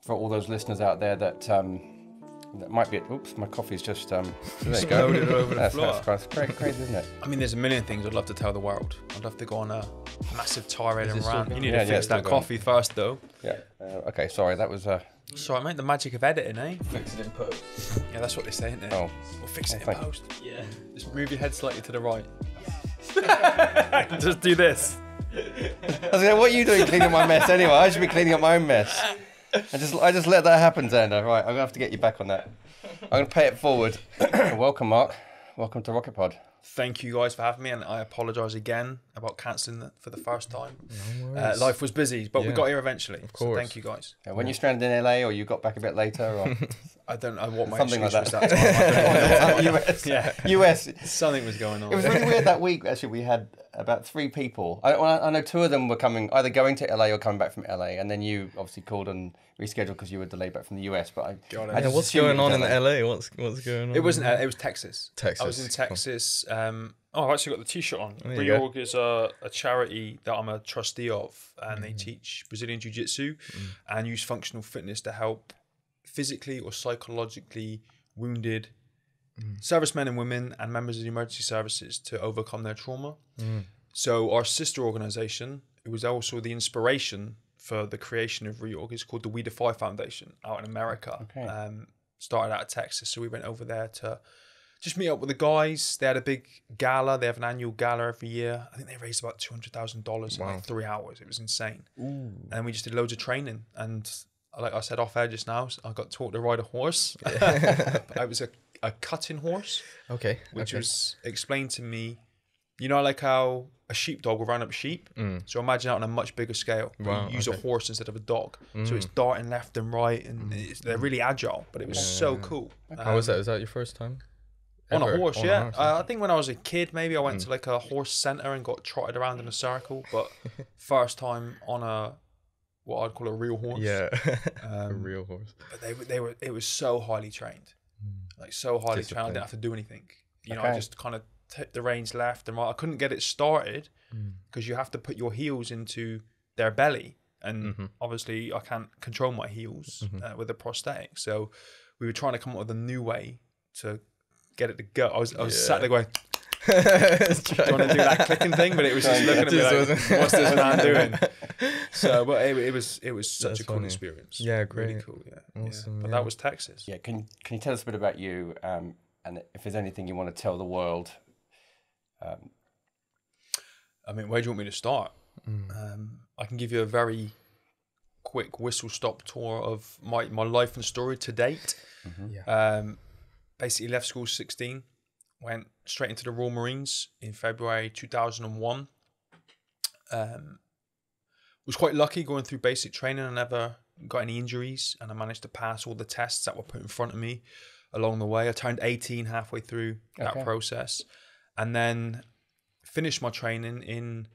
for all those listeners out there that that might be. Oops, my coffee's just. There you go. Loaded over the floor. That's crazy, isn't it? I mean, there's a million things I'd love to tell the world. I'd love to go on a massive tirade and rant. You need to fix that coffee first, though. Yeah. Okay. Sorry, that was. Sorry, mate. The magic of editing, eh? Fix it in post. Yeah, that's what they say, isn't it? Oh. We'll fix it in Thank you. post. Yeah. Just move your head slightly to the right. Just do this. I was like, what are you doing cleaning my mess anyway? I should be cleaning up my own mess. I just let that happen, Xander. Right, I'm gonna have to get you back on that. I'm gonna pay it forward. Welcome, Mark. Welcome to Rocket Pod. Thank you guys for having me, and I apologise again about cancelling it for the first time. No life was busy, but we got here eventually. Of course. So thank you guys. Yeah, when you stranded in LA, or you got back a bit later, or I don't know what my something like excuse was that time. US. Yeah. US. Something was going on. It was really weird that week. Actually, we had about 3 people. I know 2 of them were either going to LA or coming back from LA, and then you obviously called and rescheduled because you were delayed back from the US. But what's going on in LA? What's going on? It wasn't. It was Texas. Texas. I was in Texas. I've actually got the T-shirt on. There you go. Reorg is a charity that I'm a trustee of, and they teach Brazilian Jiu-Jitsu and use functional fitness to help physically or psychologically wounded servicemen and women and members of the emergency services to overcome their trauma. So our sister organization, it was also the inspiration for the creation of Reorg, is called the We Defy Foundation out in America. Okay. Started out of Texas, so we went over there to just meet up with the guys. They had a big gala. They have an annual gala every year. I think they raised about $200,000 in like 3 hours. It was insane. Ooh. And we just did loads of training. And like I said off air just now, I got taught to ride a horse. I was a cutting horse. Okay. Which was explained to me, you know, like how a sheepdog will round up sheep. So imagine that on a much bigger scale. Wow, you use a horse instead of a dog. So it's darting left and right, and they're really agile, but it was so cool. How was that? Was that your first time? On a horse, yeah. I think when I was a kid, maybe I went to like a horse center and got trotted around in a circle. But first time on what I'd call a real horse. Yeah, a real horse. But it was so highly trained, like so highly trained. I didn't have to do anything. You know, I just kind of took the reins left and right. I couldn't get it started because you have to put your heels into their belly, and obviously I can't control my heels with a prosthetic. So we were trying to come up with a new way to get it to go. I was sat there going, do you want to do that clicking thing? But it was just looking at me like, what's this man doing? So, but it was such a cool experience. Yeah, great. Really cool. Yeah, awesome. But that was Texas. Yeah, can you tell us a bit about you, and if there's anything you want to tell the world? I mean, where do you want me to start? I can give you a very quick whistle-stop tour of my life and story to date. Basically left school 16, went straight into the Royal Marines in February 2001. Was quite lucky going through basic training. I never got any injuries, and I managed to pass all the tests that were put in front of me along the way. I turned 18 halfway through that process, and then finished my training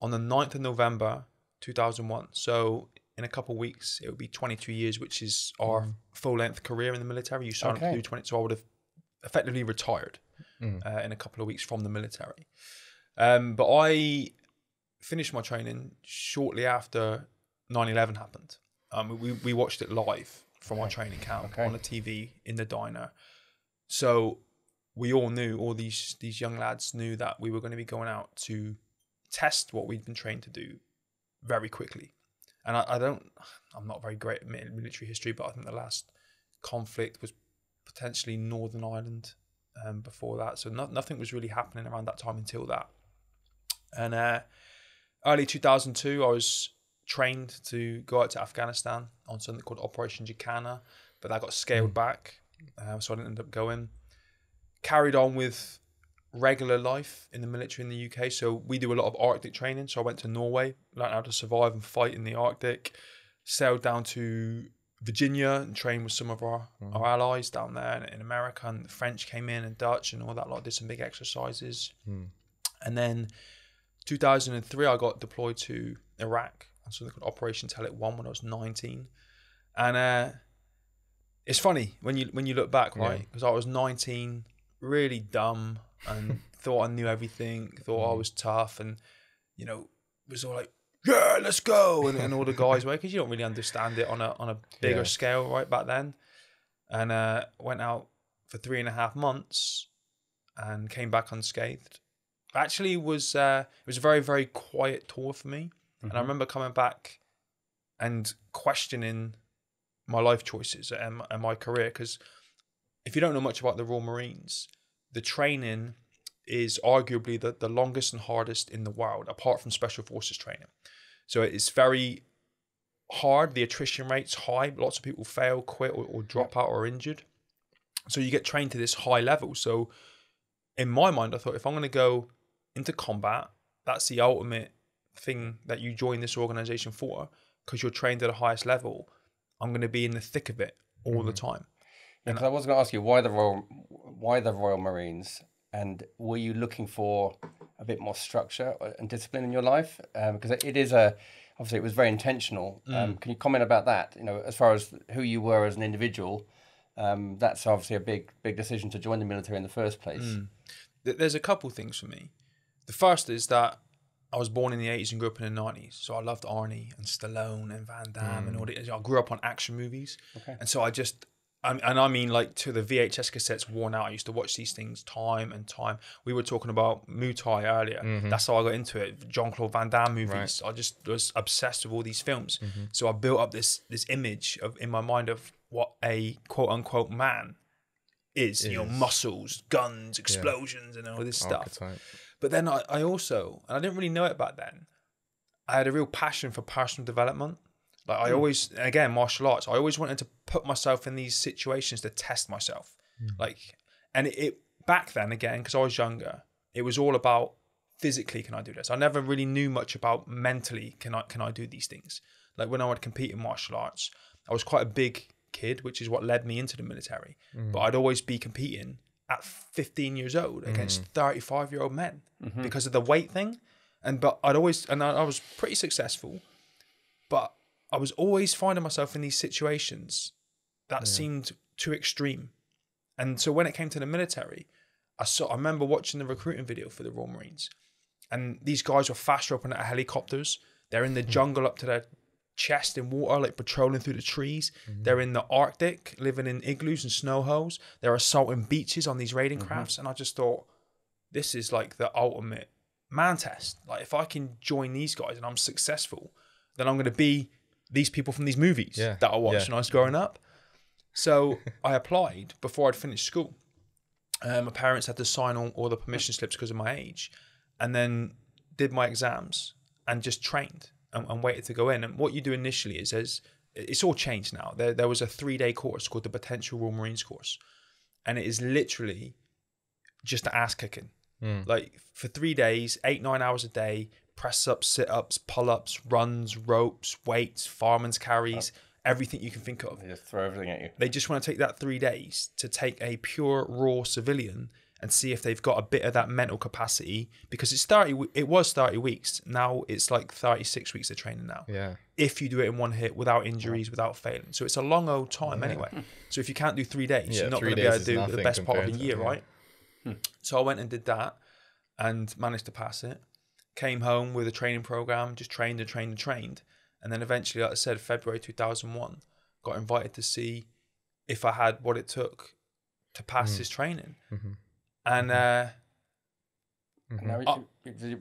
on the 9th of November 2001. So in a couple of weeks, it would be 22 years, which is our full-length career in the military. You sign up to do 20, so I would have effectively retired in a couple of weeks from the military. But I finished my training shortly after 9/11 happened. We watched it live from our training camp on the TV in the diner. So we all knew, all these young lads knew that we were going to be going out to test what we'd been trained to do very quickly. And I'm not very great at military history, but I think the last conflict was potentially Northern Ireland before that. So nothing was really happening around that time until that. And early 2002, I was trained to go out to Afghanistan on something called Operation Jacana, but that got scaled back, so I didn't end up going. Carried on with regular life in the military in the UK. So we do a lot of Arctic training. So I went to Norway, learned how to survive and fight in the Arctic, sailed down to Virginia and trained with some of our allies down there in America, and the French came in and Dutch and all that lot, did some big exercises. And then 2003, I got deployed to Iraq on something called Operation Tell It 1 when I was 19. And it's funny when you look back, right? Because I was 19, really dumb, and thought I knew everything, thought I was tough, and, you know, was all like, yeah, let's go. And all the guys were, because you don't really understand it on a bigger scale right back then. And went out for 3.5 months and came back unscathed. Actually, it was a very, very quiet tour for me. And I remember coming back and questioning my life choices and my career, because if you don't know much about the Royal Marines, the training is arguably the longest and hardest in the world, apart from Special Forces training. So it's very hard. The attrition rate's high. Lots of people fail, quit, or drop out or injured. So you get trained to this high level. So in my mind, I thought, if I'm going to go into combat, that's the ultimate thing that you join this organization for, because you're trained at the highest level. I'm going to be in the thick of it all the time. Yeah, because I was going to ask you why the Royal Marines, and were you looking for a bit more structure and discipline in your life? Because it is obviously it was very intentional. Can you comment about that? You know, as far as who you were as an individual, that's obviously a big decision to join the military in the first place. There's a couple things for me. The first is that I was born in the 80s and grew up in the 90s. So I loved Arnie and Stallone and Van Damme and all the... I grew up on action movies. Okay. And so I mean, like, to the VHS cassettes worn out, I used to watch these things time and time. We were talking about Muay Thai earlier. That's how I got into it. Jean-Claude Van Damme movies. Right. I just was obsessed with all these films. So I built up this image in my mind of what a quote-unquote man is. You know, muscles, guns, explosions, and all this Archetype. stuff. But then I also, and I didn't really know it back then, I had a real passion for personal development. Like I always, and again, martial arts, I always wanted to put myself in these situations to test myself. Like, and it back then, again, because I was younger, it was all about physically, can I do this? I never really knew much about mentally, can I do these things? Like when I would compete in martial arts, I was quite a big kid, which is what led me into the military. But I'd always be competing at 15 years old against 35-year-old men because of the weight thing. But I was pretty successful, but I was always finding myself in these situations that seemed too extreme. And so when it came to the military, I remember watching the recruiting video for the Royal Marines, and these guys were fast roping out of helicopters. They're in the jungle up to their chest in water, like patrolling through the trees. They're in the Arctic, living in igloos and snow holes. They're assaulting beaches on these raiding crafts. And I just thought, this is like the ultimate man test. Like if I can join these guys and I'm successful, then I'm going to be these people from these movies that I watched when I was growing up. So I applied before I'd finished school. My parents had to sign all the permission slips because of my age, and then did my exams and just trained and waited to go in. And what you do initially is it's all changed now. There was a 3-day course called the Potential Royal Marines course, and it is literally just ass kicking. Like for 3 days, 8-9 hours a day, press ups, sit ups, pull ups, runs, ropes, weights, fireman's carries, everything you can think of. They just throw everything at you. They just want to take that 3 days to take a pure raw civilian and see if they've got a bit of that mental capacity, because it was 30 weeks. Now it's like 36 weeks of training now. Yeah. If you do it in one hit without injuries, without failing. So it's a long old time anyway. So if you can't do 3 days, you're not going to be able to do the best part of a year, right? So I went and did that and managed to pass it. Came home with a training program, just trained. And then eventually, like I said, February 2001, got invited to see if I had what it took to pass this training. And were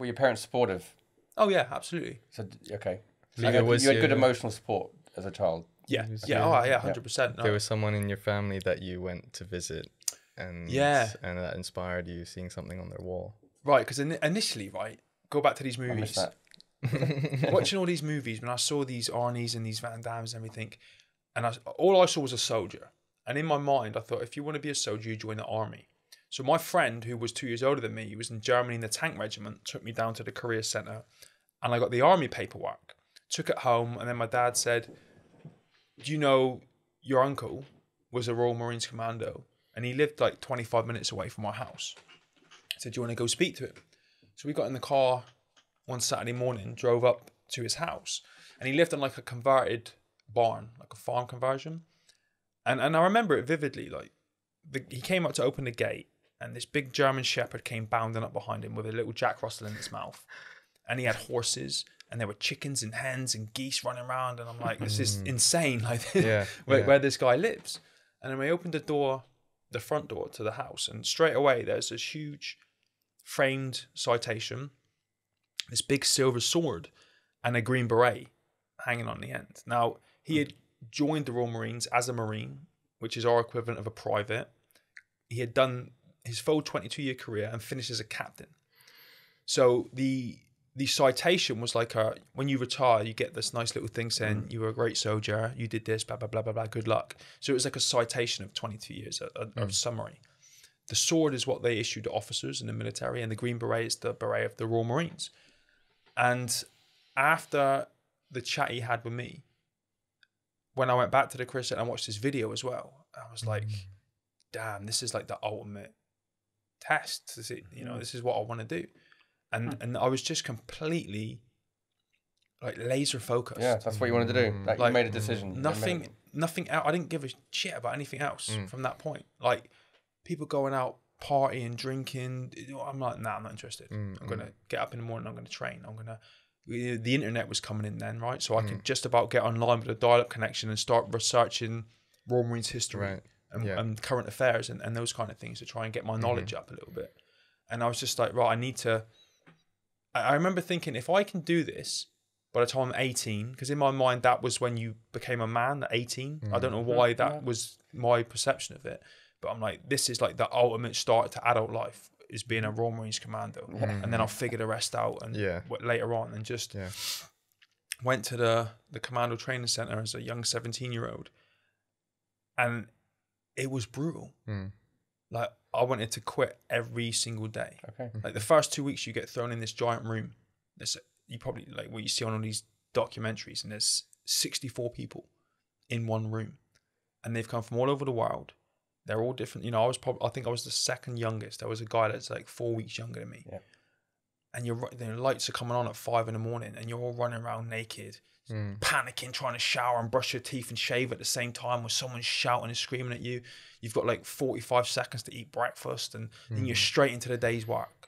your parents supportive? Oh yeah, absolutely. So okay, so you had good emotional support as a child. Yeah, 100%. There was someone in your family that you went to visit, and that inspired you, seeing something on their wall. Right, because initially, go back to these movies. I missed that. Watching all these movies, when I saw these Arnies and these Van Dammes and everything, and all I saw was a soldier. And in my mind, I thought, if you want to be a soldier, you join the army. So my friend, who was 2 years older than me, he was in Germany in the tank regiment, took me down to the career centre, and I got the army paperwork, took it home, and then my dad said, do you know your uncle was a Royal Marines commando, and he lived like 25 minutes away from our house. I said, do you want to go speak to him? So we got in the car one Saturday morning, drove up to his house, and he lived in like a converted barn, like a farm conversion. And I remember it vividly. Like he came up to open the gate, and this big German shepherd came bounding up behind him with a little Jack Russell in its mouth, and he had horses and there were chickens and hens and geese running around, and I'm like, this is insane, like where this guy lives. And then we opened the front door to the house, and straight away there's this huge framed citation, this big silver sword, and a green beret hanging on the end. Now, he had joined the Royal Marines as a Marine, which is our equivalent of a private. He had done his full 22-year career and finished as a captain. So the citation was like when you retire, you get this nice little thing saying you were a great soldier, you did this, blah, blah, blah, blah, blah, good luck. So it was like a citation of 22 years, a summary. The sword is what they issued to officers in the military, and the green beret is the beret of the Royal Marines. And after the chat he had with me, when I went back to the Christian and watched this video as well, I was like, damn, this is like the ultimate test. This is what I want to do. And I was just completely like laser focused. Yeah, that's what you wanted to do. Like you made a decision. Nothing else. I didn't give a shit about anything else from that point. Like people going out partying, drinking. I'm like, nah, I'm not interested. I'm gonna get up in the morning. I'm gonna train. The internet was coming in then, right? So I could just about get online with a dial-up connection and start researching Royal Marines history and current affairs and those kind of things to try and get my knowledge up a little bit. And I was just like, right, I remember thinking, if I can do this by the time I'm 18, because in my mind, that was when you became a man at 18. I don't know why that was my perception of it. But I'm like, this is like the ultimate start to adult life, is being a Royal Marines commando. And then I'll figure the rest out and later on, and just went to the commando training center as a young 17-year-old. And it was brutal. Like I wanted to quit every single day. Like the first 2 weeks you get thrown in this giant room. You probably like what you see on all these documentaries, and there's 64 people in one room, and they've come from all over the world. They're all different. I think I was the second youngest. There was a guy that's like 4 weeks younger than me. And the lights are coming on at 5 a.m, and you're all running around naked, panicking, trying to shower and brush your teeth and shave at the same time, with someone shouting and screaming at you. You've got like 45 seconds to eat breakfast, and then you're straight into the day's work.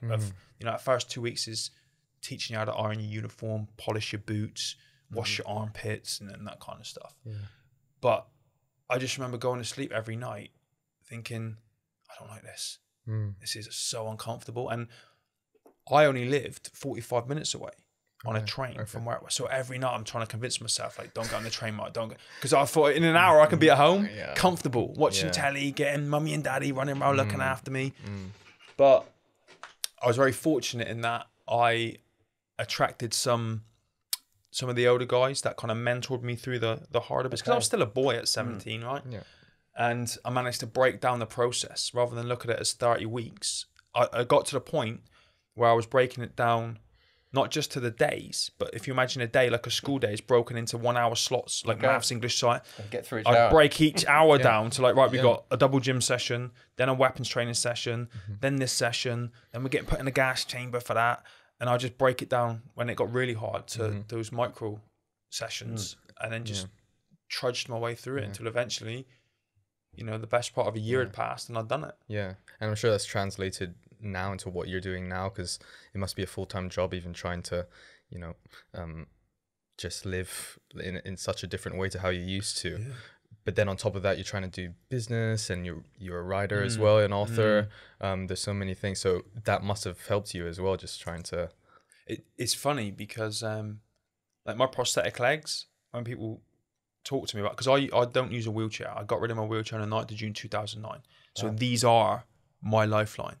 That first 2 weeks is teaching you how to iron your uniform, polish your boots, wash your armpits, and that kind of stuff. But I just remember going to sleep every night thinking, I don't like this. This is so uncomfortable. And I only lived 45 minutes away on a train from where I was. So every night I'm trying to convince myself, like, don't get on the train, Mark, don't go. Because I thought in an hour I can be at home, comfortable, watching telly, getting mummy and daddy running around looking after me. But I was very fortunate in that I attracted some of the older guys that kind of mentored me through the harder bits. Because I was still a boy at 17, right? And I managed to break down the process rather than look at it as 30 weeks. I got to the point where I was breaking it down, not just to the days, but if you imagine a day, like a school day, is broken into 1 hour slots, like maths, English, science. Get through each I'd hour. break each hour down to like, right, we got a double gym session, then a weapons training session, then this session, then we're getting put in a gas chamber for that. And I just break it down when it got really hard to those micro sessions, and then just trudged my way through it until eventually, the best part of a year had passed and I'd done it. Yeah. And I'm sure that's translated now into what you're doing now, because it must be a full-time job, even trying to, just live in such a different way to how you used to. But then on top of that, you're trying to do business, and you're a writer as well, an author. There's so many things. So that must have helped you as well, just trying to... It's funny because like my prosthetic legs, when people talk to me about, because I don't use a wheelchair. I got rid of my wheelchair on the 9th of June 2009. So these are my lifeline.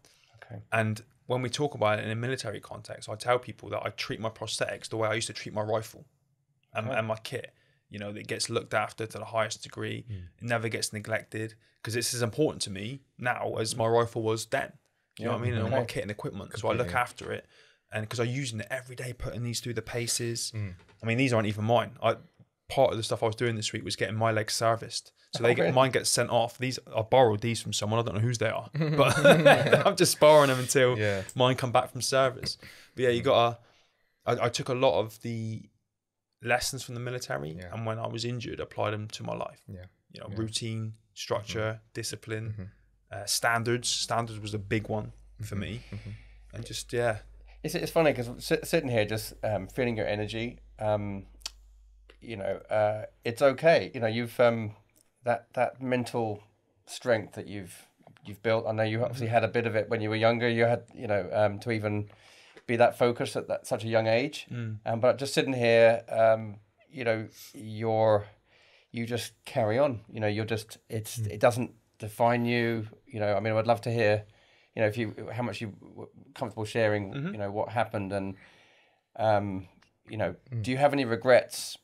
And when we talk about it in a military context, I tell people that I treat my prosthetics the way I used to treat my rifle and my kit. That gets looked after to the highest degree. It never gets neglected, because it's as important to me now as my rifle was then. You know what I mean? And all my kit and equipment. So I look after it. And because I'm using it every day, putting these through the paces. I mean, these aren't even mine. Part of the stuff I was doing this week was getting my legs serviced. So mine gets sent off. I borrowed these from someone. I don't know whose they are, but I'm just borrowing them until mine come back from service. But yeah, I took a lot of the lessons from the military, and when I was injured, applied them to my life. Routine, structure, discipline, standards. Standards was a big one for me, and just It's funny because sitting here just feeling your energy, it's okay. You've that mental strength that you've built. I know you obviously had a bit of it when you were younger. You had to even be that focused at such a young age. But just sitting here, you just carry on. It doesn't define you. I mean, I'd love to hear, how much you were comfortable sharing, what happened, and do you have any regrets?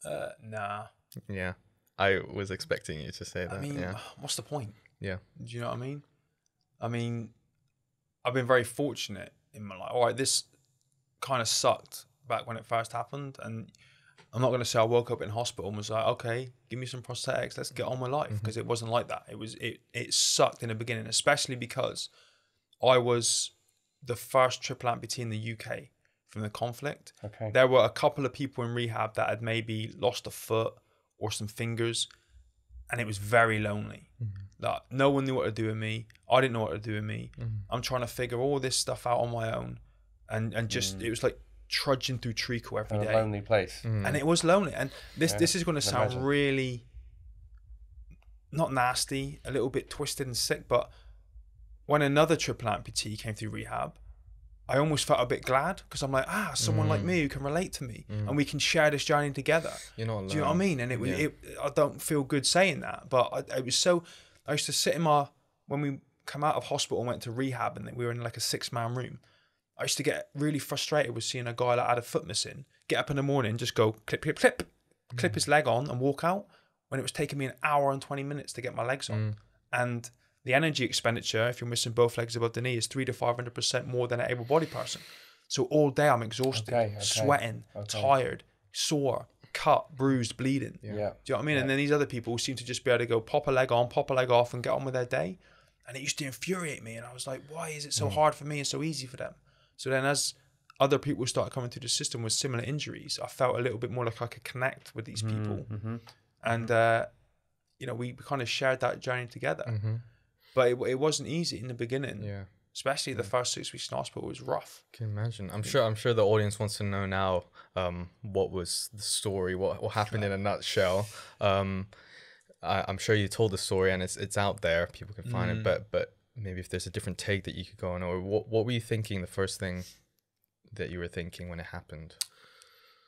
Nah. Yeah, I was expecting you to say that. I mean, yeah. What's the point? Yeah. Do you know what I mean? I mean, I've been very fortunate in my life. All right, this kind of sucked back when it first happened, and I'm not going to say I woke up in hospital and was like, okay, give me some prosthetics, let's get on with life, because it wasn't like that. It sucked in the beginning, especially because I was the first triple amputee in the UK from the conflict. Okay. There were a couple of people in rehab that had maybe lost a foot or some fingers, and it was very lonely. Like, no one knew what to do with me. I didn't know what to do with me. I'm trying to figure all this stuff out on my own, and just it was like trudging through treacle every day. A lonely place. And it was lonely. And this is going to sound really not nasty, a little bit twisted and sick, but when another triple amputee came through rehab, I almost felt a bit glad, because I'm like, someone like me who can relate to me, and we can share this journey together. You're not alone. Do you know what I mean? And I don't feel good saying that, but I used to sit when we come out of hospital and went to rehab, and we were in like a 6-man room, I used to get really frustrated with seeing a guy that had a foot missing get up in the morning, just go clip, clip, clip, clip his leg on and walk out, when it was taking me an hour and 20 minutes to get my legs on. And the energy expenditure, if you're missing both legs above the knee, is 300 to 500% more than an able-bodied person. So all day I'm exhausted, sweating, tired, sore, cut, bruised, bleeding. Yeah. Do you know what I mean? And then these other people seem to just be able to go pop a leg on, pop a leg off, and get on with their day. And it used to infuriate me. And I was like, why is it so hard for me and so easy for them? So then as other people started coming through the system with similar injuries, I felt a little bit more like I could connect with these people. And, we kind of shared that journey together. But it wasn't easy in the beginning. Yeah. Especially the first 6 weeks in hospital was rough. Can you imagine? I'm sure the audience wants to know now what was the story, what happened in a nutshell. I'm sure you told the story and it's out there. People can find it. But maybe if there's a different take that you could go on, or what were you thinking the first thing that you were thinking when it happened?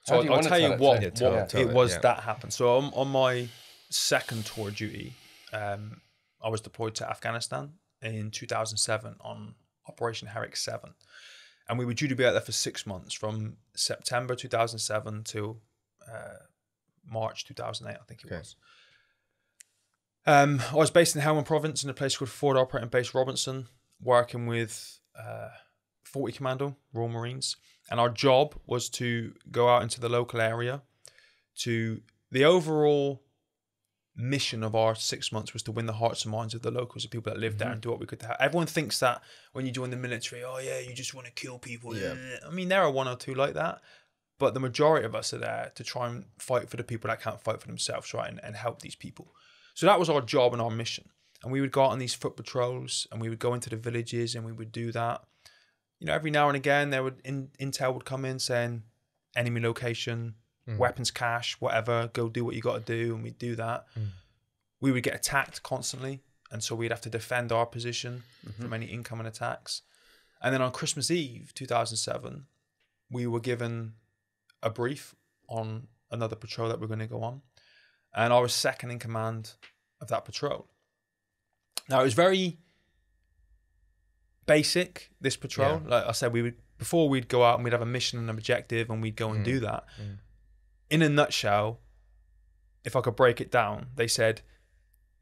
So I'll tell you what that happened. So on my second tour of duty, I was deployed to Afghanistan in 2007 on Operation Herrick 7. And we were due to be out there for 6 months, from September 2007 to March 2008, I think it was. I was based in Helmand Province in a place called Forward Operating Base Robinson, working with 40 Commando, Royal Marines. And our job was to go out into the local area. The overall mission of our 6 months was to win the hearts and minds of the locals, the people that live there, and do what we could to help. Everyone thinks that when you join the military, you just want to kill people. Yeah. I mean, there are one or two like that, but the majority of us are there to try and fight for the people that can't fight for themselves, right, and help these people. So that was our job and our mission. And we would go out on these foot patrols, and we would go into the villages, and we would do that. Every now and again, intel would come in saying enemy location, weapons cache, whatever, go do what you got to do, and we'd do that. We would get attacked constantly, and so we'd have to defend our position from any incoming attacks. And then on Christmas Eve 2007, we were given a brief on another patrol that we're going to go on, and I was second in command of that patrol. Now, it was very basic, this patrol. Like I said, before we'd go out and we'd have a mission and an objective, and we'd go and do that. In a nutshell, if I could break it down, they said,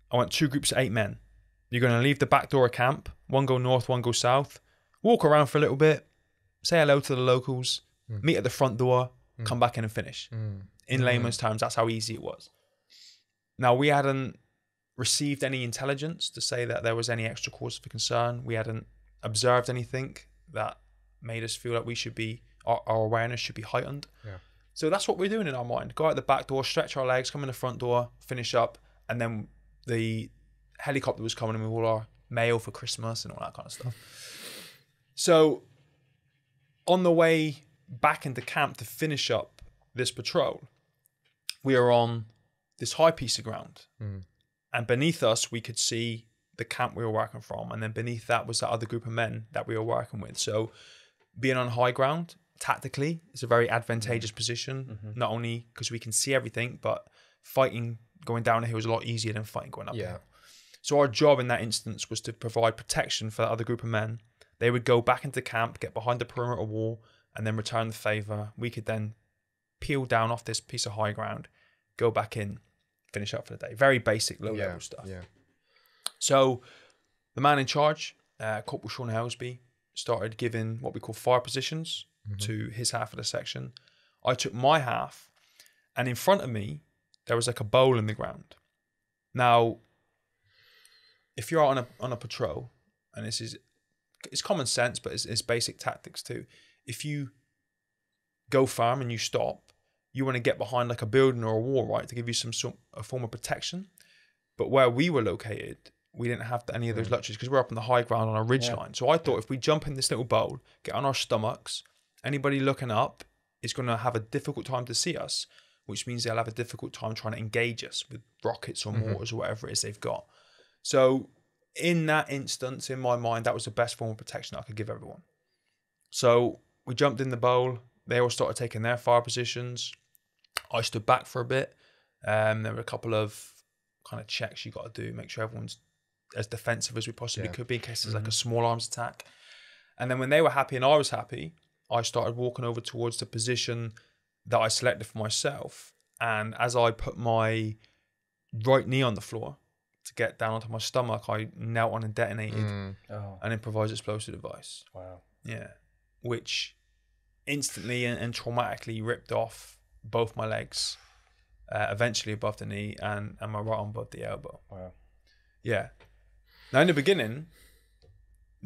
I want 2 groups of 8 men. You're going to leave the back door of camp. One go north, one go south. Walk around for a little bit. Say hello to the locals. Meet at the front door. Come back in and finish. In layman's terms, that's how easy it was. Now, we hadn't received any intelligence to say that there was any extra cause for concern. We hadn't observed anything that made us feel like we should be, our awareness should be heightened. So that's what we're doing in our mind. Go out the back door, stretch our legs, come in the front door, finish up, and then the helicopter was coming in with all our mail for Christmas and all that kind of stuff. So on the way back into camp to finish up this patrol, we are on this high piece of ground. And beneath us, we could see the camp we were working from. And then beneath that was that other group of men that we were working with. So being on high ground, tactically, is a very advantageous position. Not only because we can see everything, but fighting going down a hill is a lot easier than fighting going up a hill. So our job in that instance was to provide protection for that other group of men. They would go back into camp, get behind the perimeter wall, and then return the favour. We could then peel down off this piece of high ground, go back in, finish up for the day. Very basic, low-level stuff. So the man in charge, Corporal Sean Helsby, started giving what we call fire positions to his half of the section. I took my half, and in front of me, there was like a bowl in the ground. Now, if you're on a patrol, and it's common sense, but it's basic tactics too. If you go firm and you stop, you want to get behind like a building or a wall, right, to give you a form of protection. But where we were located, we didn't have any of those luxuries because we're up on the high ground on a ridge line. So I thought if we jump in this little bowl, get on our stomachs, anybody looking up is going to have a difficult time to see us, which means they'll have a difficult time trying to engage us with rockets or mortars or whatever it is they've got. So in that instance, in my mind, that was the best form of protection I could give everyone. So we jumped in the bowl. They all started taking their fire positions. I stood back for a bit. There were a couple of kind of checks you got to do, make sure everyone's as defensive as we possibly could be in case there's like a small arms attack. And then when they were happy and I was happy, I started walking over towards the position that I selected for myself. And as I put my right knee on the floor to get down onto my stomach, I knelt on and detonated an improvised explosive device. Wow. Yeah. Which instantly and traumatically ripped off both my legs, eventually above the knee, and my right arm above the elbow. Wow. Yeah. Now in the beginning,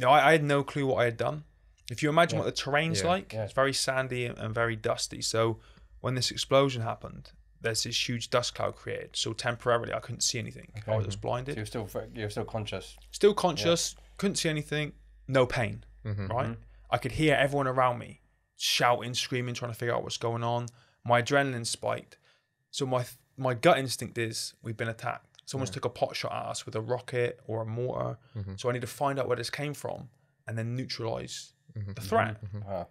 I had no clue what I had done. If you imagine what the terrain's like, it's very sandy and very dusty. So when this explosion happened, there's this huge dust cloud created. So temporarily, I couldn't see anything. Okay. I was blinded. So you're still conscious. Still conscious. Couldn't see anything. No pain. Right. I could hear everyone around me shouting, screaming, trying to figure out what's going on. My adrenaline spiked. So my gut instinct is we've been attacked. Someone's took a pot shot at us with a rocket or a mortar. So I need to find out where this came from and then neutralize the threat. Wow.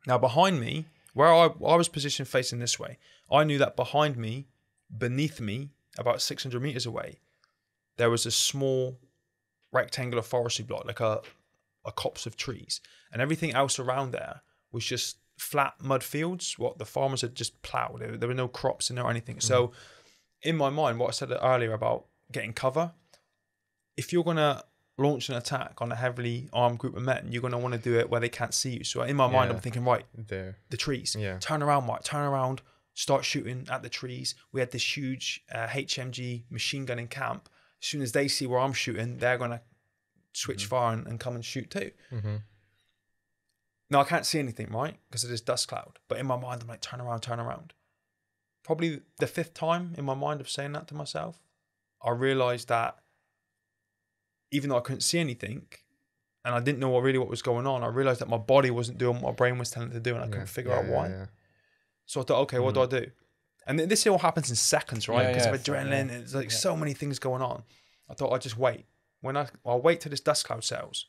Now behind me, where I was positioned facing this way, I knew that behind me, beneath me, about 600 meters away, there was a small rectangular forestry block, like a copse of trees. And everything else around there was just flat mud fields, what the farmers had just plowed. There were no crops in there or anything. So in my mind, what I said earlier about getting cover, if you're going to launch an attack on a heavily armed group of men, you're going to want to do it where they can't see you. So in my mind, I'm thinking, right, the trees. Turn around, Mark, turn around, start shooting at the trees. We had this huge HMG machine gun in camp. As soon as they see where I'm shooting, they're going to switch fire and come and shoot too. Now, I can't see anything, right? Because of this dust cloud. But in my mind, I'm like, turn around, turn around. Probably the 5th time in my mind of saying that to myself, I realized that even though I couldn't see anything and I didn't know what was going on, I realized that my body wasn't doing what my brain was telling it to do, and I couldn't figure out why. So I thought, okay, what do I do? And this all happens in seconds, right? Because of adrenaline, it's like so many things going on. I thought I'd just wait. I'll wait till this dust cloud settles.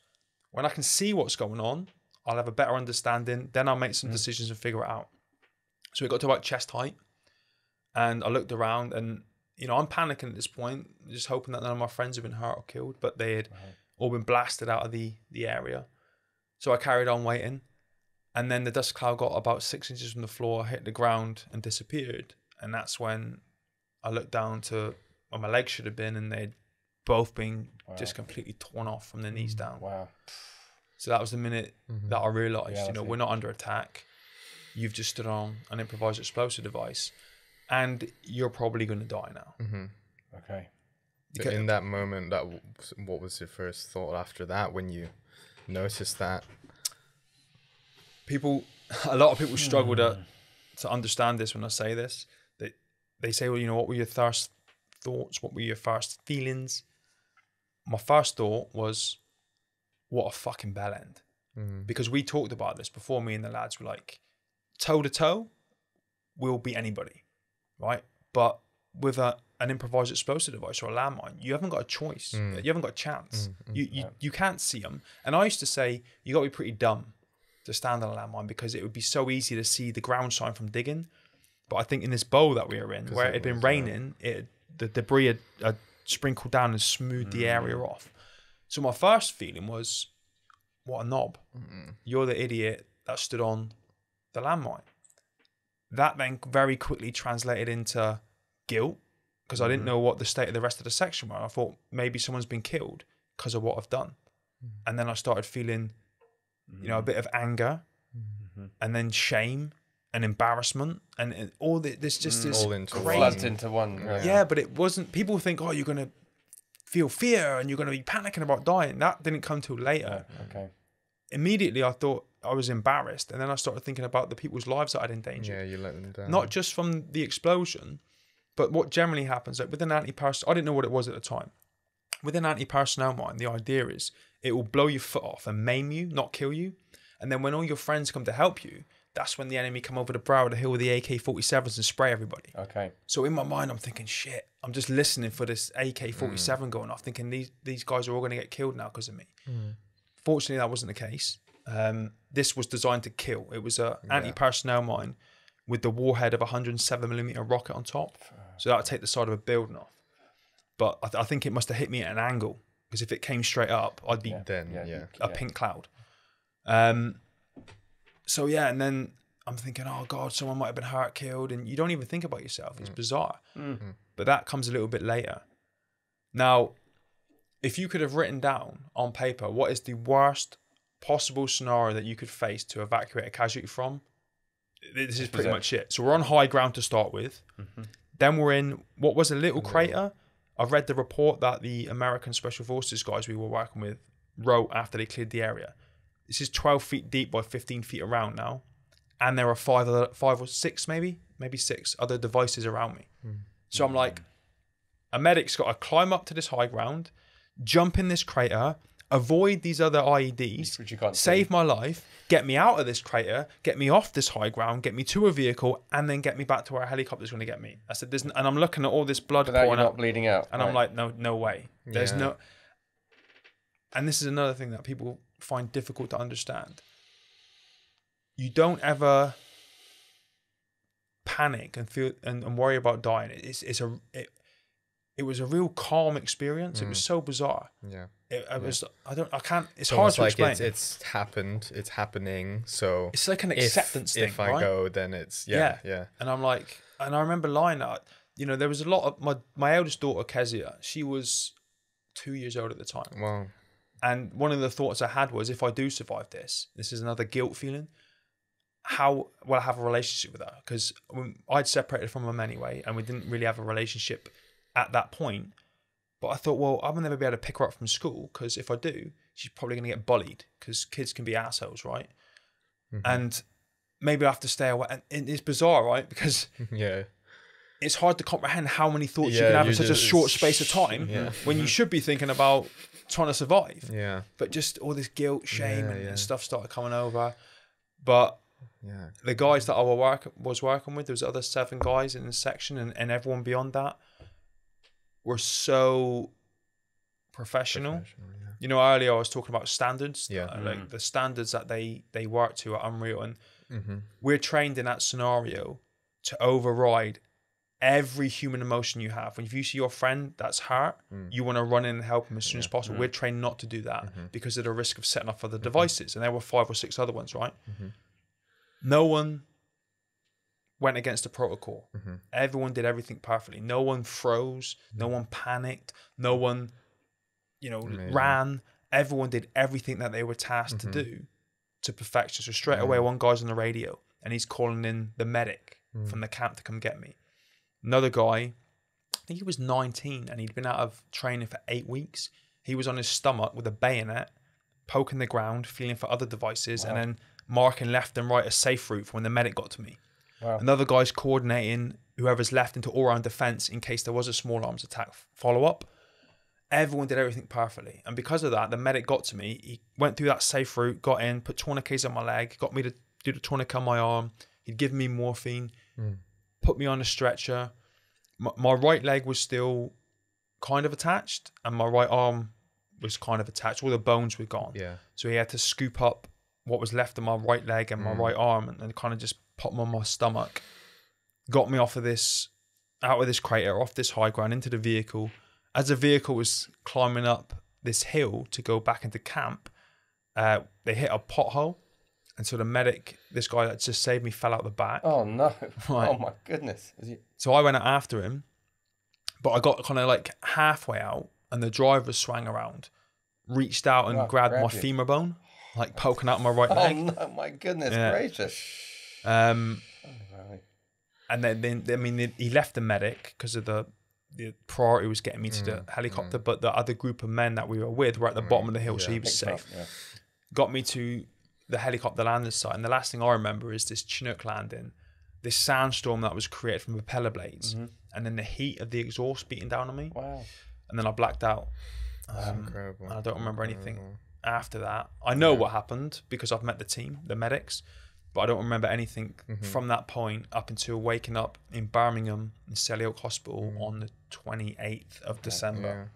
When I can see what's going on, I'll have a better understanding. Then I'll make some decisions and figure it out. So we got to about chest height, and I looked around, and I'm panicking at this point, just hoping that none of my friends have been hurt or killed, but they had all been blasted out of the area. So I carried on waiting, and then the dust cloud got about 6 inches from the floor, hit the ground, and disappeared. And that's when I looked down to where my legs should have been, and they'd both been just completely torn off from the knees down. Wow. So that was the minute that I realised, we're not under attack. You've just stood on an improvised explosive device, and you're probably going to die now. Okay. But in that moment, what was your first thought after that when you noticed that? A lot of people struggle to understand this when I say this. They say, well, what were your first thoughts? What were your first feelings? My first thought was, what a fucking bell end. because we talked about this before. Me and the lads were like, toe to toe, we'll beat anybody, right? But with an improvised explosive device or a landmine, you haven't got a choice. You haven't got a chance. You can't see them. And I used to say, you got to be pretty dumb to stand on a landmine because it would be so easy to see the ground sign from digging. But I think in this bowl that we were in, where it had been raining, the debris had sprinkled down and smoothed the area off. So my first feeling was, what a knob. You're the idiot that stood on the landmine. That then very quickly translated into guilt, because I didn't know what the state of the rest of the section were. I thought maybe someone's been killed because of what I've done. And then I started feeling, a bit of anger, and then shame and embarrassment, and all this just is all into crazy. Into one. Yeah, but it wasn't. People think, oh, you're gonna feel fear and you're gonna be panicking about dying. That didn't come till later. Okay. Immediately, I thought I was embarrassed, and then I started thinking about the people's lives that I'd endangered. Yeah, you let them down. Not just from the explosion, but what generally happens, like with an anti-personnel, I didn't know what it was at the time. With an anti-personnel mine, the idea is it will blow your foot off and maim you, not kill you. And then when all your friends come to help you, that's when the enemy come over the brow of the hill with the AK-47s and spray everybody. Okay. So in my mind, I'm thinking, shit, I'm just listening for this AK-47 going off, thinking these guys are all going to get killed now because of me. Fortunately, that wasn't the case. This was designed to kill. It was an anti-personnel mine with the warhead of a 107mm rocket on top. So that would take the side of a building off. But I think it must have hit me at an angle, because if it came straight up, I'd be a pink cloud. So yeah, and then I'm thinking, oh God, someone might have been hurt, killed, and you don't even think about yourself. It's bizarre. But that comes a little bit later. Now, if you could have written down on paper what is the worst possible scenario that you could face to evacuate a casualty from, this is pretty much it. So we're on high ground to start with. Then we're in what was a little crater. I've read the report that the American Special Forces guys we were working with wrote after they cleared the area. This is 12 feet deep by 15 feet around now. And there are five or six, maybe 6 other devices around me. So I'm like, a medic's got to climb up to this high ground, jump in this crater, avoid these other IEDs, save my life, get me out of this crater, get me off this high ground, get me to a vehicle, and then get me back to where a helicopter's going to get me. I said, and I'm looking at all this blood pouring out, bleeding out, and I'm like, no way. There's no. And this is another thing that people find difficult to understand. You don't ever panic and feel and worry about dying. It was a real calm experience. It was so bizarre. Yeah. I can't. It's so hard to explain. It's happened. It's happening. So it's like an acceptance thing. If I go, then it's yeah. And I'm like, and I remember lying out. There was a lot of my eldest daughter Kezia. She was 2 years old at the time. Wow. And one of the thoughts I had was, if I do survive this is another guilt feeling. How will I have a relationship with her? Because I'd separated from her anyway, and we didn't really have a relationship at that point. But I thought, well, I'll never be able to pick her up from school, because if I do, she's probably going to get bullied, because kids can be assholes, right? And maybe I have to stay away. And it's bizarre, right? Because it's hard to comprehend how many thoughts you can have in such a short space of time when you should be thinking about trying to survive. Yeah. But just all this guilt, shame, and stuff started coming over. But the guys that I was working with, there was other 7 guys in the section, and everyone beyond that were so professional. Earlier I was talking about standards. Like the standards that they work to are unreal, and we're trained in that scenario to override every human emotion you have. When you see your friend that's hurt, you want to run in and help him as soon as possible. We're trained not to do that because of the risk of setting off other devices, and there were 5 or 6 other ones, right? No one went against the protocol. Everyone did everything perfectly. No one froze. No one panicked. No one, ran. Everyone did everything that they were tasked to do to perfection. So straight away, one guy's on the radio and he's calling in the medic from the camp to come get me. Another guy, I think he was 19 and he'd been out of training for 8 weeks. He was on his stomach with a bayonet, poking the ground, feeling for other devices, and then marking left and right a safe route for when the medic got to me. Another guy's coordinating whoever's left into all-round defense in case there was a small arms attack follow-up. everyone did everything perfectly. And because of that, the medic got to me. He went through that safe route, got in, put tourniquets on my leg, got me to do the tourniquet on my arm. He'd give me morphine, put me on a stretcher. My right leg was still kind of attached, and my right arm was kind of attached. All the bones were gone. Yeah. So he had to scoop up what was left of my right leg and my right arm, and kind of just pop them on my stomach. Got me out of this crater, off this high ground, into the vehicle. As the vehicle was climbing up this hill to go back into camp, they hit a pothole. And so the medic, this guy that just saved me, fell out the back. Oh, no. Right. Oh, my goodness. So I went out after him, but I got kind of like halfway out, and the driver swung around, reached out and grabbed my femur bone, like poking out my right leg. Oh, no, my goodness gracious. And then I mean, he left the medic because of the priority was getting me to the helicopter, but the other group of men that we were with were at the bottom of the hill, so he was safe. Got me to the helicopter landing site, and the last thing I remember is this Chinook landing, this sandstorm that was created from propeller blades, and then the heat of the exhaust beating down on me. Wow. And then I blacked out. Incredible. And I don't remember anything after that. I know what happened because I've met the team, the medics, but I don't remember anything from that point up until waking up in Birmingham in Selly Oak Hospital on the 28th of December.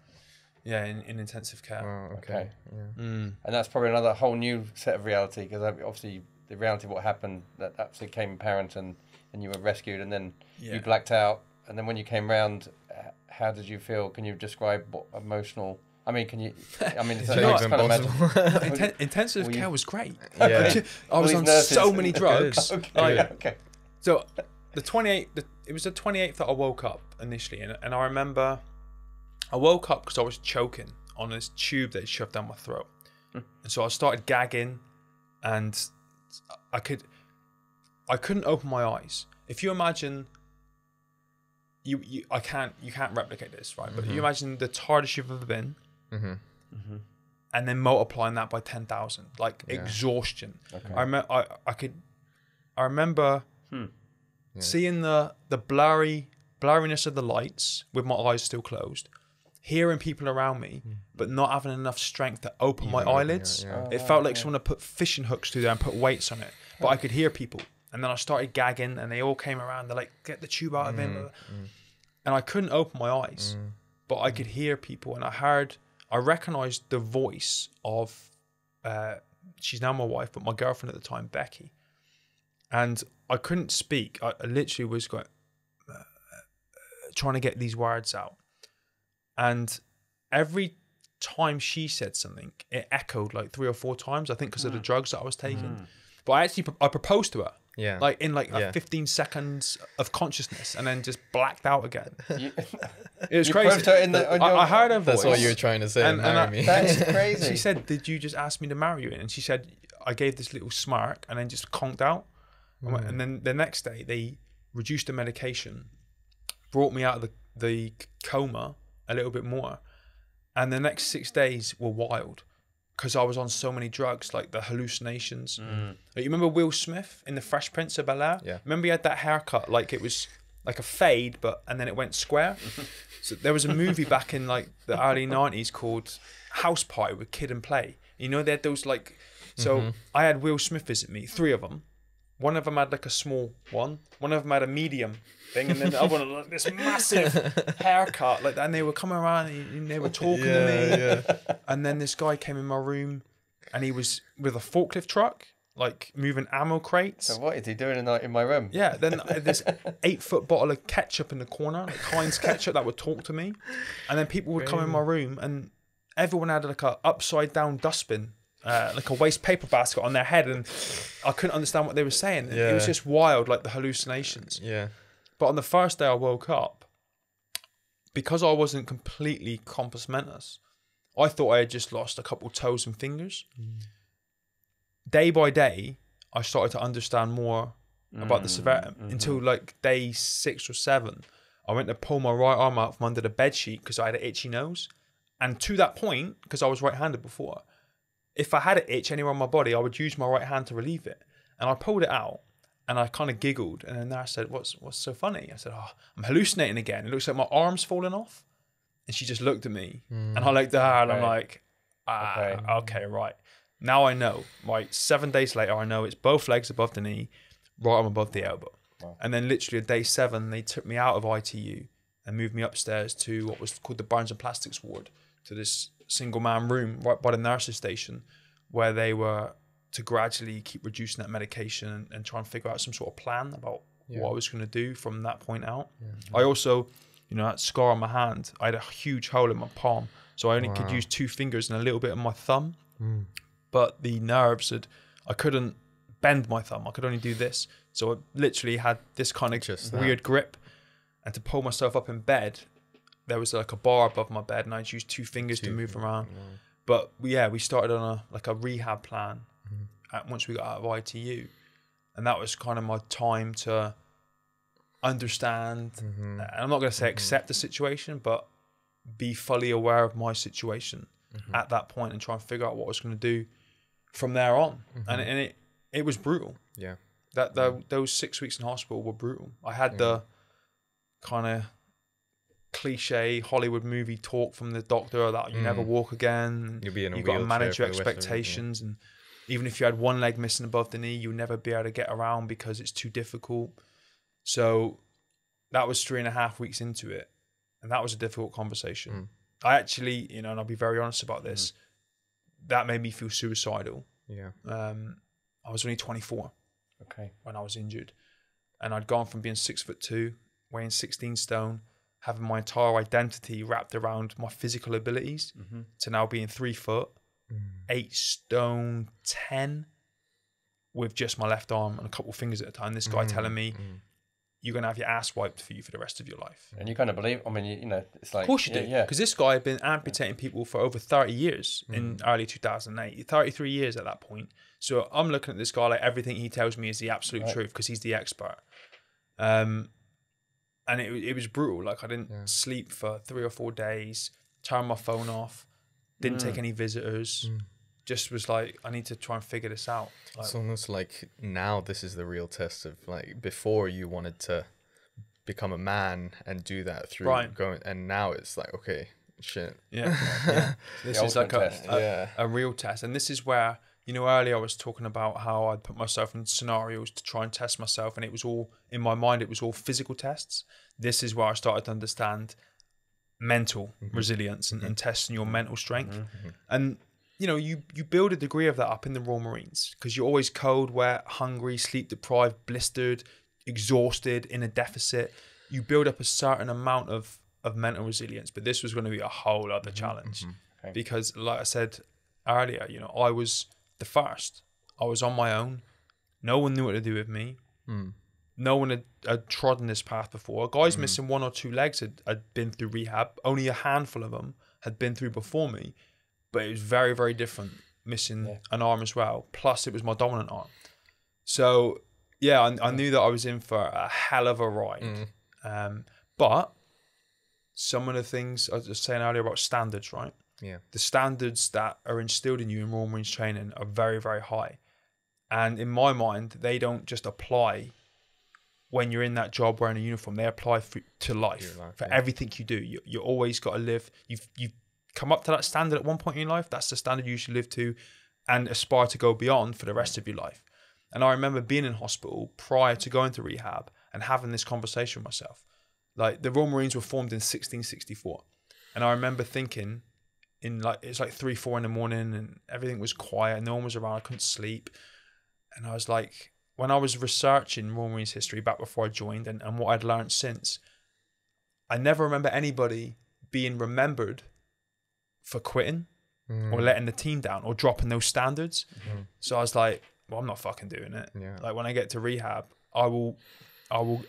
Yeah, in intensive care. Oh, okay. Yeah. And that's probably another whole new set of reality, because obviously the reality of what happened, that absolutely came apparent, and you were rescued, and then you blacked out, and then when you came round, how did you feel? Can you describe what emotional? I mean, can you? I mean, it's kind of magic. Intensive care was great. Yeah. I was on so many drugs. Okay. So the 28th, it was the 28th that I woke up initially, and I remember I woke up because I was choking on this tube that shoved down my throat, and so I started gagging, and I couldn't open my eyes. If you imagine, you can't replicate this, right? But you imagine the hardest you've ever been, and then multiplying that by 10,000, like exhaustion. Okay. I remember seeing the blurriness of the lights with my eyes still closed, hearing people around me, but not having enough strength to open my eyelids. It felt like someone had put fishing hooks through there and put weights on it, but I could hear people. And then I started gagging, and they all came around. They're like, "Get the tube out of him." And I couldn't open my eyes, but I could hear people, and I recognized the voice of, she's now my wife, but my girlfriend at the time, Becky. And I couldn't speak. I literally was going, trying to get these words out. And every time she said something, it echoed like 3 or 4 times, I think because of the drugs that I was taking. But I proposed to her. Yeah. Like in like 15 seconds of consciousness, and then just blacked out again. It was crazy. I heard her voice. That's what you were trying to say. And that's crazy. She said, "Did you just ask me to marry you?" And she said, I gave this little smirk and then just conked out. And then the next day they reduced the medication, brought me out of the coma a little bit more. And the next 6 days were wild, because I was on so many drugs, like the hallucinations. Like, you remember Will Smith in The Fresh Prince of Bel-Air? Yeah. Remember he had that haircut, like it was like a fade, and then it went square. So there was a movie back in like the early 90s called House Party with Kid and Play. You know, they had those like, so I had Will Smith visit me, 3 of them. One of them had like a small one of them had a medium thing, and then the other one had like this massive haircut like that, and they were coming around and they were talking to me. And then this guy came in my room, and he was with a forklift truck, like moving ammo crates. So what is he doing in my room? Yeah, then this 8-foot bottle of ketchup in the corner, like Heinz ketchup, that would talk to me. And then people would come in my room, and everyone had like a upside down dustbin, like a waste paper basket on their head, and I couldn't understand what they were saying. It was just wild, like the hallucinations. Yeah. But on the first day I woke up, because I wasn't completely compos mentis, I thought I had just lost a couple toes and fingers. Day by day, I started to understand more about the severity, until like day 6 or 7. I went to pull my right arm out from under the bed sheet because I had an itchy nose. And to that point, because I was right-handed before, if I had an itch anywhere on my body, I would use my right hand to relieve it. And I pulled it out, and I kind of giggled. And then I said, what's so funny? I said, I'm hallucinating again. It looks like my arm's falling off. And she just looked at me, and I looked at her, and I'm like, okay, right. Now I know. Right, 7 days later, I know it's both legs above the knee, right arm above the elbow. Wow. And then literally on day 7, they took me out of ITU and moved me upstairs to what was called the Bones and Plastics ward, to this single man room right by the nurses station, where they were to gradually keep reducing that medication and try and figure out some sort of plan about what I was going to do from that point out. I also, you know, that scar on my hand, I had a huge hole in my palm, so I only could use 2 fingers and a little bit of my thumb. But the nerves I couldn't bend my thumb. I could only do this. So I literally had this kind of weird grip. And to pull myself up in bed, there was like a bar above my bed, and I'd use 2 fingers to move around. But we started on a rehab plan once we got out of ITU. And that was kind of my time to understand, and I'm not going to say accept the situation, but be fully aware of my situation at that point and try and figure out what I was going to do from there on. And it was brutal. Yeah. Those 6 weeks in hospital were brutal. I had the kind of cliche Hollywood movie talk from the doctor that you never walk again. You've got to manage your expectations, and even if you had one leg missing above the knee, you'll never be able to get around because it's too difficult. So that was 3.5 weeks into it, and that was a difficult conversation. I actually, you know, and I'll be very honest about this, that made me feel suicidal. Yeah. I was only 24 when I was injured, and I'd gone from being 6'2", weighing 16 stone, having my entire identity wrapped around my physical abilities, to now being 3 foot, 8 stone 10, with just my left arm and a couple fingers at a time. This guy telling me, you're going to have your ass wiped for you for the rest of your life. And you kind of believe, I mean, you know, it's like... Of course you do. Because this guy had been amputating people for over 30 years in early 2008, 33 years at that point. So I'm looking at this guy like everything he tells me is the absolute truth because he's the expert. And it was brutal. Like I didn't sleep for 3 or 4 days, turned my phone off, didn't take any visitors. Just was like, I need to try and figure this out. Like, it's almost like now this is the real test of like before you wanted to become a man and do that through going, and now it's like, okay, shit. This is like a real test. And this is where, you know, earlier I was talking about how I'd put myself in scenarios to try and test myself, and it was all, in my mind, it was all physical tests. This is where I started to understand mental resilience and testing your mental strength. And you know, you build a degree of that up in the Royal Marines because you're always cold, wet, hungry, sleep deprived, blistered, exhausted, in a deficit. You build up a certain amount of mental resilience, but this was going to be a whole other challenge because, like I said earlier, you know, I was the first. I was on my own. No one knew what to do with me. No one had trodden this path before. Guys missing 1 or 2 legs had been through rehab. Only a handful of them had been through before me. But it was very, very different, missing an arm as well. Plus, it was my dominant arm. So, yeah, I knew that I was in for a hell of a ride. But some of the things I was saying earlier about standards, right? Yeah. The standards that are instilled in you in Royal Marines training are very, very high. And in my mind, they don't just apply when you're in that job wearing a uniform. They apply to life, for everything you do. You always got to live. You've come up to that standard at one point in your life. That's the standard you should live to and aspire to go beyond for the rest of your life. And I remember being in hospital prior to going to rehab and having this conversation with myself. Like, the Royal Marines were formed in 1664. And I remember thinking it's like 3, 4 in the morning and everything was quiet. No one was around. I couldn't sleep. And I was like, when I was researching Royal Marines history back before I joined and what I'd learned since, I never remember anybody being remembered for quitting or letting the team down or dropping those standards. So I was like, well, I'm not fucking doing it. Like, when I get to rehab, I will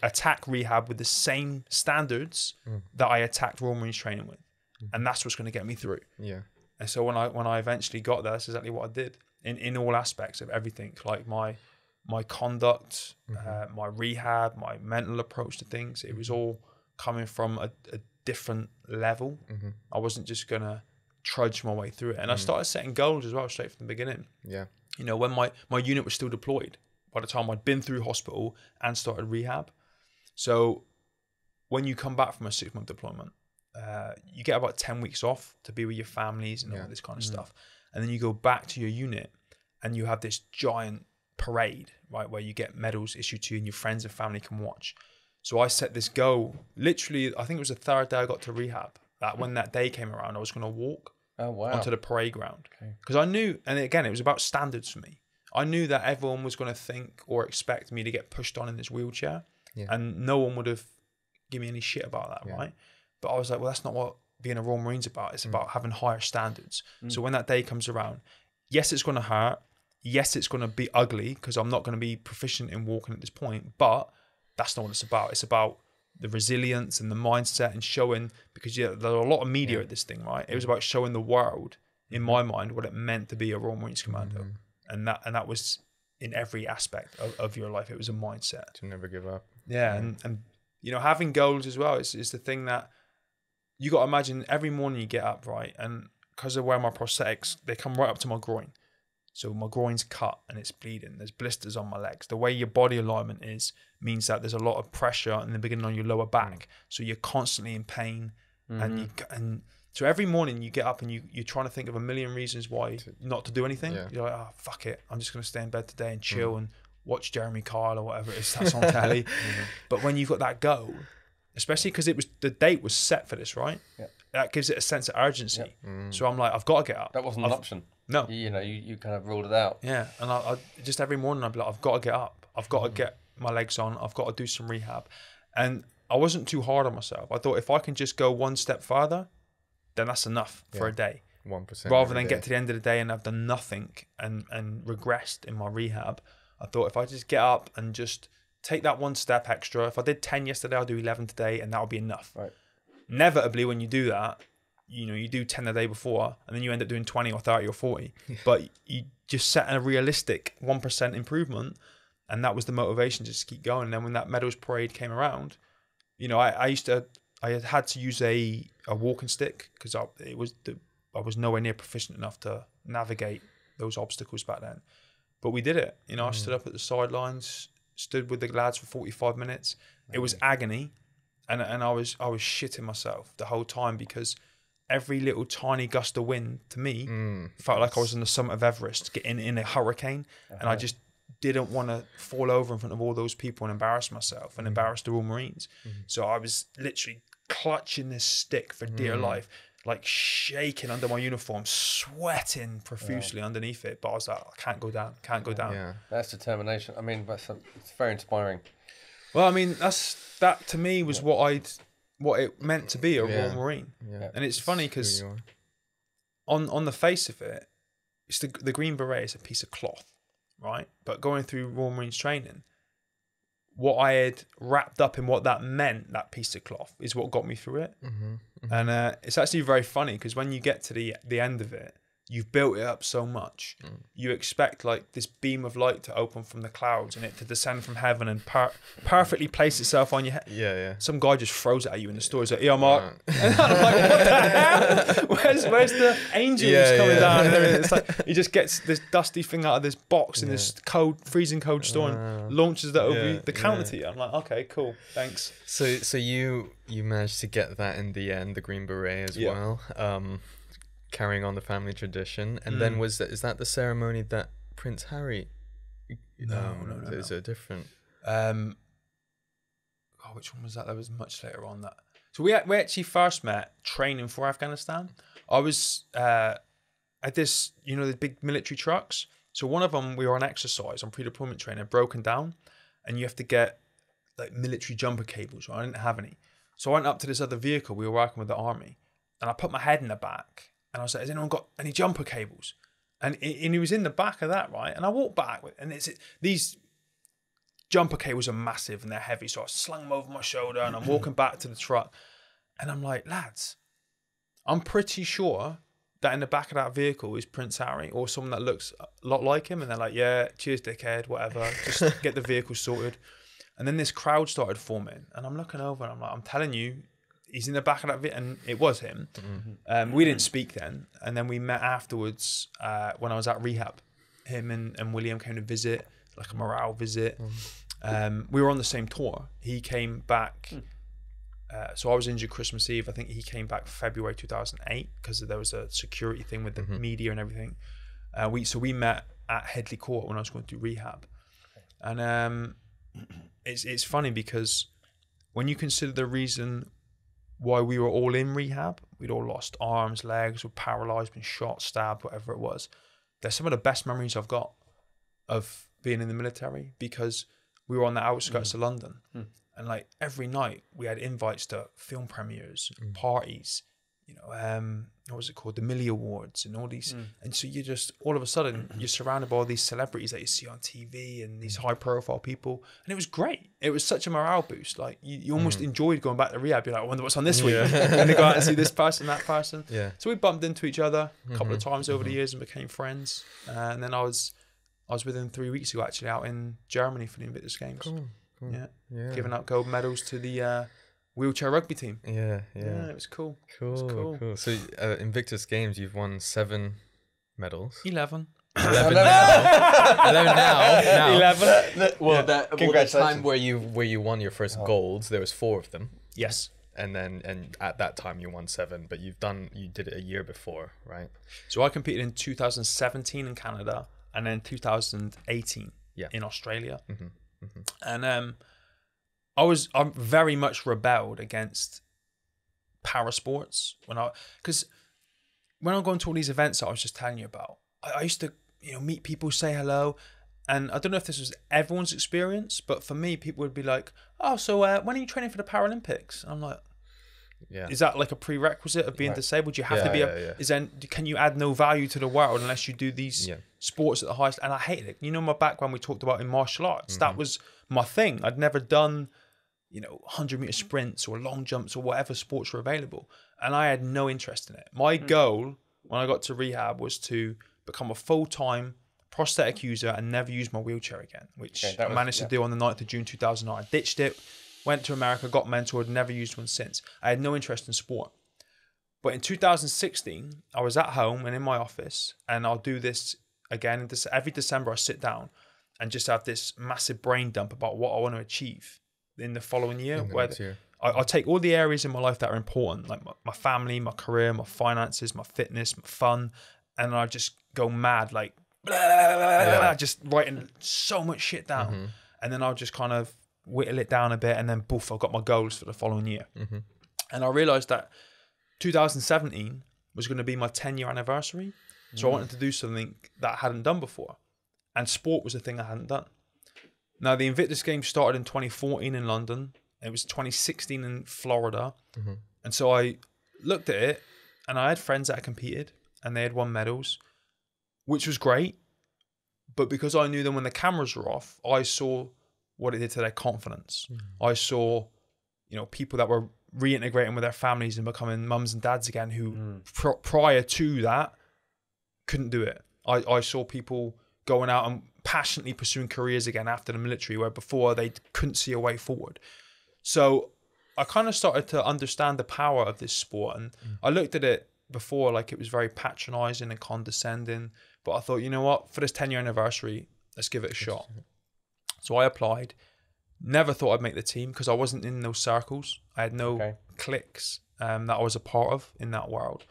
attack rehab with the same standards that I attacked Royal Marines training with. And that's what's going to get me through. And so when I eventually got there, that's exactly what I did in all aspects of everything, like my conduct, my rehab, my mental approach to things. It was all coming from a different level. I wasn't just going to trudge my way through it. And I started setting goals as well straight from the beginning. You know, when my unit was still deployed by the time I'd been through hospital and started rehab. So when you come back from a 6-month deployment, you get about 10 weeks off to be with your families and all this kind of stuff. And then you go back to your unit and you have this giant parade, right, where you get medals issued to you and your friends and family can watch. So I set this goal, literally, I think it was the third day I got to rehab, that when that day came around, I was going to walk onto the parade ground. Because I knew, and again, it was about standards for me. I knew that everyone was going to think or expect me to get pushed on in this wheelchair, and no one would have given me any shit about that, right? But I was like, well, that's not what being a Royal Marine's about. It's about having higher standards. So when that day comes around, yes, it's going to hurt. Yes, it's going to be ugly because I'm not going to be proficient in walking at this point, but that's not what it's about. It's about the resilience and the mindset and showing, because there are a lot of media at this thing, right? It was about showing the world, in my mind, what it meant to be a Royal Marines Commando. And that was in every aspect of your life. It was a mindset. To never give up. Yeah. And you know, having goals as well is the thing that you got to imagine. Every morning you get up, right? And because I wear my prosthetics, they come right up to my groin. So my groin's cut and it's bleeding. There's blisters on my legs. The way your body alignment is means that there's a lot of pressure in the beginning on your lower back. So you're constantly in pain. And so every morning you get up and you're trying to think of a million reasons why not to do anything. You're like, oh, fuck it. I'm just going to stay in bed today and chill and watch Jeremy Kyle or whatever it is that's on telly. But when you've got that goal, especially because the date was set for this, right? That gives it a sense of urgency. So I'm like, I've got to get up. That wasn't an option. No. You kind of ruled it out. Yeah. And I just every morning I'd be like, I've got to get up. I've got to get my legs on. I've got to do some rehab. And I wasn't too hard on myself. I thought if I can just go one step further, then that's enough for a day. 1%. Rather than get to the end of the day and I've done nothing and regressed in my rehab, I thought if I just get up and just take that one step extra, if I did 10 yesterday, I'll do 11 today, and that'll be enough. Right. Inevitably, when you do that, you know, you do 10 the day before, and then you end up doing 20 or 30 or 40. But you just set a realistic 1% improvement, and that was the motivation to just keep going. And then when that medals parade came around, you know, I had to use a walking stick because I was nowhere near proficient enough to navigate those obstacles back then. But we did it. You know, I stood up at the sidelines, stood with the lads for 45 minutes. It was agony, and I was shitting myself the whole time because every little tiny gust of wind to me felt like I was on the summit of Everest, getting in a hurricane, and I just didn't want to fall over in front of all those people and embarrass myself and embarrass the Royal Marines. So I was literally clutching this stick for dear life, like shaking under my uniform, sweating profusely underneath it. But I was like, I can't go down. Yeah, that's determination. I mean, it's very inspiring. Well, I mean, that to me was what it meant to be a Royal Marine. And it's funny because on the face of it, it's the Green Beret is a piece of cloth, right? But going through Royal Marines training, what I had wrapped up in what that meant, that piece of cloth, is what got me through it. And it's actually very funny because when you get to the end of it, you've built it up so much. You expect like this beam of light to open from the clouds and it to descend from heaven and perfectly place itself on your head. Yeah. Some guy just throws it at you in the store. He's like, yeah, Mark. And I'm like, what the hell? Where's the angels coming down? And it's like he just gets this dusty thing out of this box in this freezing cold store and launches that over the counter to you. I'm like, okay, cool, thanks. So you managed to get that in the end, the Green Beret as well. Carrying on the family tradition, and then is that the ceremony that Prince Harry? No. Is it different? Which one was that? That was much later on. That so we actually first met training for Afghanistan. I was at this, you know, the big military trucks. So one of them, we were on exercise on pre-deployment training, broken down, and you have to get like military jumper cables. Right? I didn't have any, so I went up to this other vehicle. We were working with the army, and I put my head in the back. And I was like, has anyone got any jumper cables? And he was in the back of that, right? And I walked back, and these jumper cables are massive and they're heavy. So I slung them over my shoulder and I'm walking back to the truck. And I'm like, lads, I'm pretty sure that in the back of that vehicle is Prince Harry or someone that looks a lot like him. And they're like, yeah, cheers, dickhead, whatever. Just get the vehicle sorted. And then this crowd started forming. And I'm looking over and I'm like, I'm telling you, he's in the back of that bit, and it was him. We didn't speak then, and then we met afterwards when I was at rehab. Him and William came to visit, like a morale visit. We were on the same tour. He came back So I was injured Christmas Eve. I think he came back February 2008 because there was a security thing with the media and everything. We met at Headley Court when I was going through rehab. And it's funny because when you consider the reason why we were all in rehab, we'd all lost arms, legs, were paralyzed, been shot, stabbed, whatever it was. They're some of the best memories I've got of being in the military, because we were on the outskirts of London. And like every night we had invites to film premieres, parties, you know, what was it called? The Millie Awards and all these. And so you just, all of a sudden, you're surrounded by all these celebrities that you see on TV and these high profile people. And it was great. It was such a morale boost. Like you almost enjoyed going back to rehab. You're like, I wonder what's on this week. And they go out and see this person, that person. So we bumped into each other a couple of times over the years and became friends. And then I was with him 3 weeks ago, actually, out in Germany for the Invictus Games. Cool. Yeah. Giving out gold medals to the wheelchair rugby team. Yeah, it was cool. Cool. So Invictus Games, you've won 7 medals. 11 now. 11 now. 11. Well, Congratulations. the time where you won your first golds, there was 4 of them. Yes. And at that time you won 7, but you did it a year before, right? So I competed in 2017 in Canada and then 2018 in Australia. And I very much rebelled against para sports because when I'm going to all these events that I was just telling you about, I used to, you know, meet people, say hello, and I don't know if this was everyone's experience, but for me, people would be like, "Oh, so when are you training for the Paralympics?" And I'm like, is that like a prerequisite of being disabled? You have to be can you add no value to the world unless you do these sports at the highest? And I hated it. You know, my background we talked about in martial arts, that was my thing. I'd never done, you know, 100-meter sprints or long jumps or whatever sports were available, and I had no interest in it. My goal when I got to rehab was to become a full-time prosthetic user and never use my wheelchair again, which I managed to do on the 9th of June 2009. I ditched it, went to America, got mentored, never used one since. I had no interest in sport. But in 2016, I was at home and in my office, and I'll do this again. Every December, I sit down and just have this massive brain dump about what I want to achieve in the following year. I take all the areas in my life that are important, like my family, my career, my finances, my fitness, my fun, and I just go mad, like, just writing so much shit down. And then I'll just kind of whittle it down a bit, and then boof, I've got my goals for the following year. And I realized that 2017 was going to be my 10-year anniversary. So I wanted to do something that I hadn't done before. And sport was a thing I hadn't done. Now, the Invictus Games started in 2014 in London. It was 2016 in Florida. And so I looked at it, and I had friends that had competed, and they had won medals, which was great. But because I knew them when the cameras were off, I saw what it did to their confidence. I saw, you know, people that were reintegrating with their families and becoming mums and dads again who prior to that couldn't do it. I saw people going out and passionately pursuing careers again after the military, where before they couldn't see a way forward. So I kind of started to understand the power of this sport, and I looked at it before like it was very patronizing and condescending, but I thought, you know what, for this 10-year anniversary, let's give it a shot. So I applied. Never thought I'd make the team because I wasn't in those circles. I had no cliques that I was a part of in that world.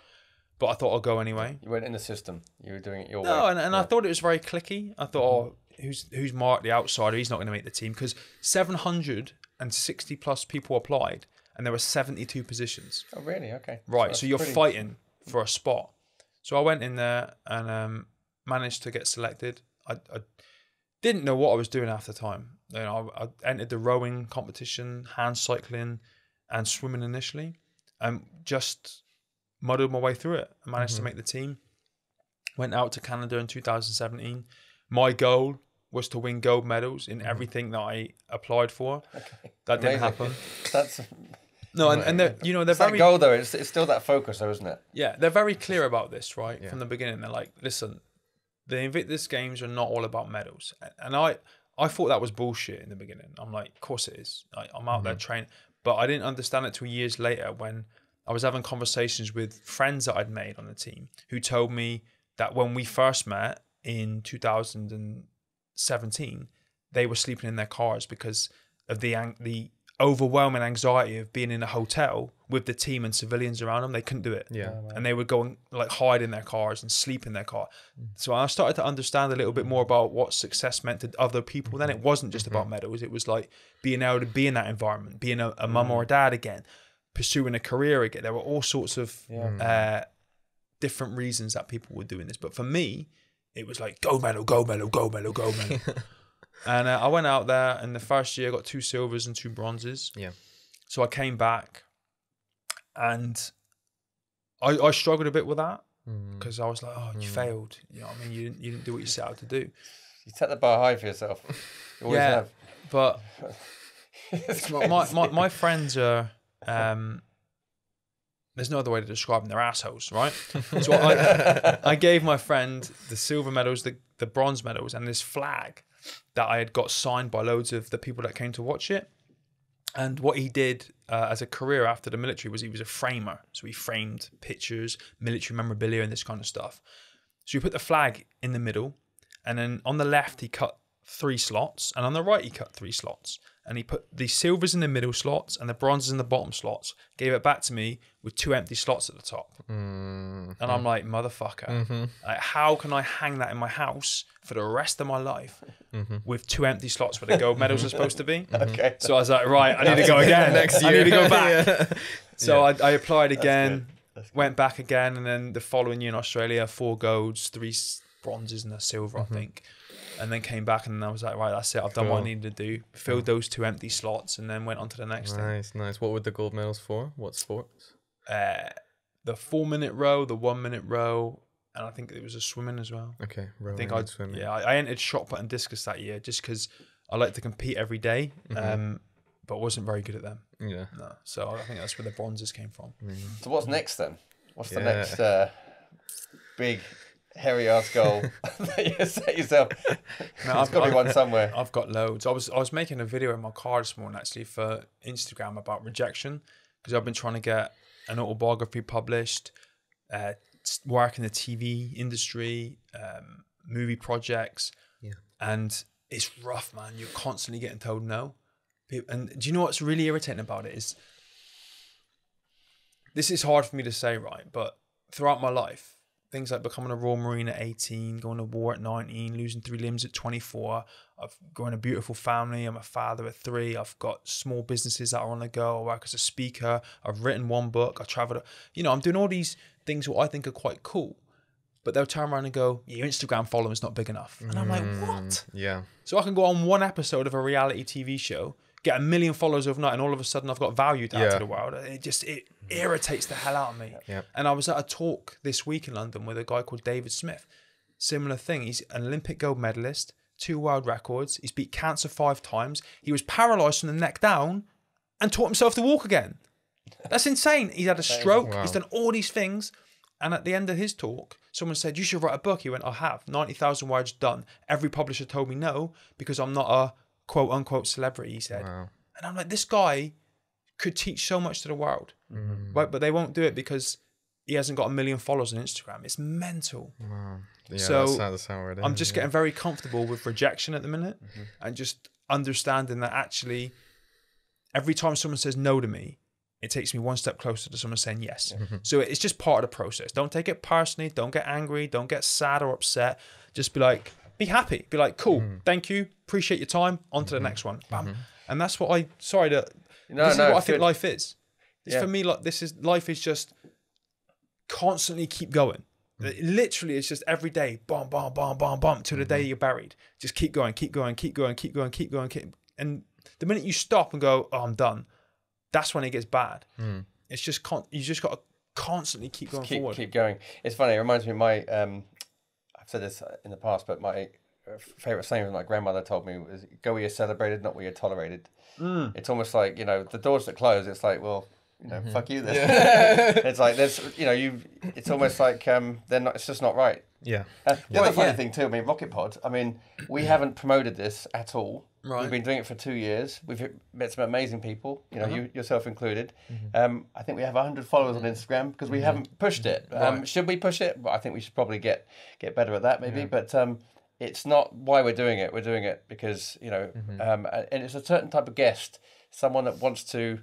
But I thought I'll go anyway. You weren't in the system. You were doing it your way. No, and I thought it was very cliquey. I thought, who's Mark, the outsider? He's not going to make the team, because 760 plus people applied and there were 72 positions. Oh, really? Okay. Right. So you're fighting for a spot. So I went in there and managed to get selected. I didn't know what I was doing half the time. You know, I entered the rowing competition, hand cycling, and swimming initially, and just muddled my way through it. I managed to make the team. Went out to Canada in 2017. My goal was to win gold medals in everything that I applied for. That didn't happen. That's no, and they're, you know, they're it's very that goal though. It's still that focus though, isn't it? Yeah, they're very clear about this, right? From the beginning, they're like, listen, the Invictus Games are not all about medals, and I thought that was bullshit in the beginning. I'm like, of course it is. I'm out there training, but I didn't understand it till years later when I was having conversations with friends that I'd made on the team who told me that when we first met in 2017, they were sleeping in their cars because of the overwhelming anxiety of being in a hotel with the team and civilians around them. They couldn't do it. Yeah. And they would go and like hide in their cars and sleep in their car. So I started to understand a little bit more about what success meant to other people. Then it wasn't just about medals. It was like being able to be in that environment, being a mum or a dad again, pursuing a career again. There were all sorts of different reasons that people were doing this. But for me, it was like, go medal, go medal, go medal, go medal. And I went out there, and the first year I got 2 silvers and 2 bronzes. Yeah. So I came back, and I struggled a bit with that because I was like, oh, you failed. You know what I mean? You didn't do what you set out to do. You set the bar high for yourself. You always have. But my friends are, there's no other way to describe them. They're assholes, right? So I gave my friend the silver medals, the bronze medals, and this flag that I had got signed by loads of the people that came to watch it. And what he did as a career after the military was he was a framer. So he framed pictures, military memorabilia, and this kind of stuff. So he put the flag in the middle, and then on the left he cut 3 slots, and on the right he cut 3 slots. And he put the silvers in the middle slots and the bronzes in the bottom slots, gave it back to me with 2 empty slots at the top. And I'm like, motherfucker, like, how can I hang that in my house for the rest of my life with 2 empty slots where the gold medals are supposed to be? Okay. So I was like, right, I need to go again. Next year. I need to go back. So I applied again, went back again, and then the following year in Australia, 4 golds, 3 bronzes and a silver, I think. And then came back, and I was like, right, that's it. I've done what I needed to do. Filled those 2 empty slots, and then went on to the next thing. Nice. What were the gold medals for? What sports? The 4-minute row, the 1-minute row, and I think it was a swimming as well. Okay, I think swimming. Yeah, I entered shot put and discus that year just because I like to compete every day, but wasn't very good at them. Yeah. No, so I think that's where the bronzes came from. So what's next then? What's the next big hairy ass goal that you set yourself? There's got to be one somewhere. I've got loads. I was making a video in my car this morning actually for Instagram about rejection, because I've been trying to get an autobiography published, work in the TV industry, movie projects, and it's rough, man. You're constantly getting told no. And do you know what's really irritating about it is, this is hard for me to say, right? But throughout my life, things like becoming a Royal Marine at 18, going to war at 19, losing 3 limbs at 24. I've got a beautiful family. I'm a father at 3. I've got small businesses that are on the go. I work as a speaker. I've written 1 book. I traveled. You know, I'm doing all these things what I think are quite cool. But they'll turn around and go, your Instagram following's not big enough. And I'm like, what? Yeah. So I can go on 1 episode of a reality TV show, get 1 million followers overnight, and all of a sudden I've got value to add to the world. It irritates the hell out of me. Yep. And I was at a talk this week in London with a guy called David Smith. Similar thing. He's an Olympic gold medalist, 2 world records. He's beat cancer 5 times. He was paralyzed from the neck down and taught himself to walk again. That's insane. He's had a stroke. Wow. He's done all these things. And at the end of his talk, someone said, you should write a book. He went, I have. 90,000 words done. Every publisher told me no because I'm not a quote unquote celebrity, he said. Wow. And I'm like, this guy could teach so much to the world, right? But they won't do it because he hasn't got 1 million followers on Instagram. It's mental. Wow. Yeah, so that's how it is. I'm just getting very comfortable with rejection at the minute, and just understanding that actually every time someone says no to me, it takes me 1 step closer to someone saying yes. So it's just part of the process. Don't take it personally. Don't get angry. Don't get sad or upset. Just be like, be happy. Be like, cool. Thank you. Appreciate your time. On to the next one. Bam. And that's what this is what I think life is. For me, like life is just constantly keep going. Literally, it's just every day, bomb, bomb, bomb, bomb, bomb, till the day you're buried. Just keep going, keep going, keep going, keep going, keep going, and the minute you stop and go, oh, I'm done, that's when it gets bad. It's just you just got to constantly keep going forward. Keep going. It's funny. It reminds me of my. I've said this in the past, but my favorite saying that my grandmother told me was, "Go where you're celebrated, not where you're tolerated." It's almost like, you know, the doors that close. It's like, well, you know, fuck you then. It's like there's, you know, it's almost like they're not. It's just not right. Yeah. The other funny thing too, I mean, Rocket Pod. I mean, we haven't promoted this at all. Right. We've been doing it for 2 years. We've met some amazing people, you know, you yourself included. I think we have 100 followers on Instagram because we haven't pushed it. Should we push it? Well, I think we should probably get better at that maybe. But it's not why we're doing it. We're doing it because, you know, and it's a certain type of guest someone that wants to,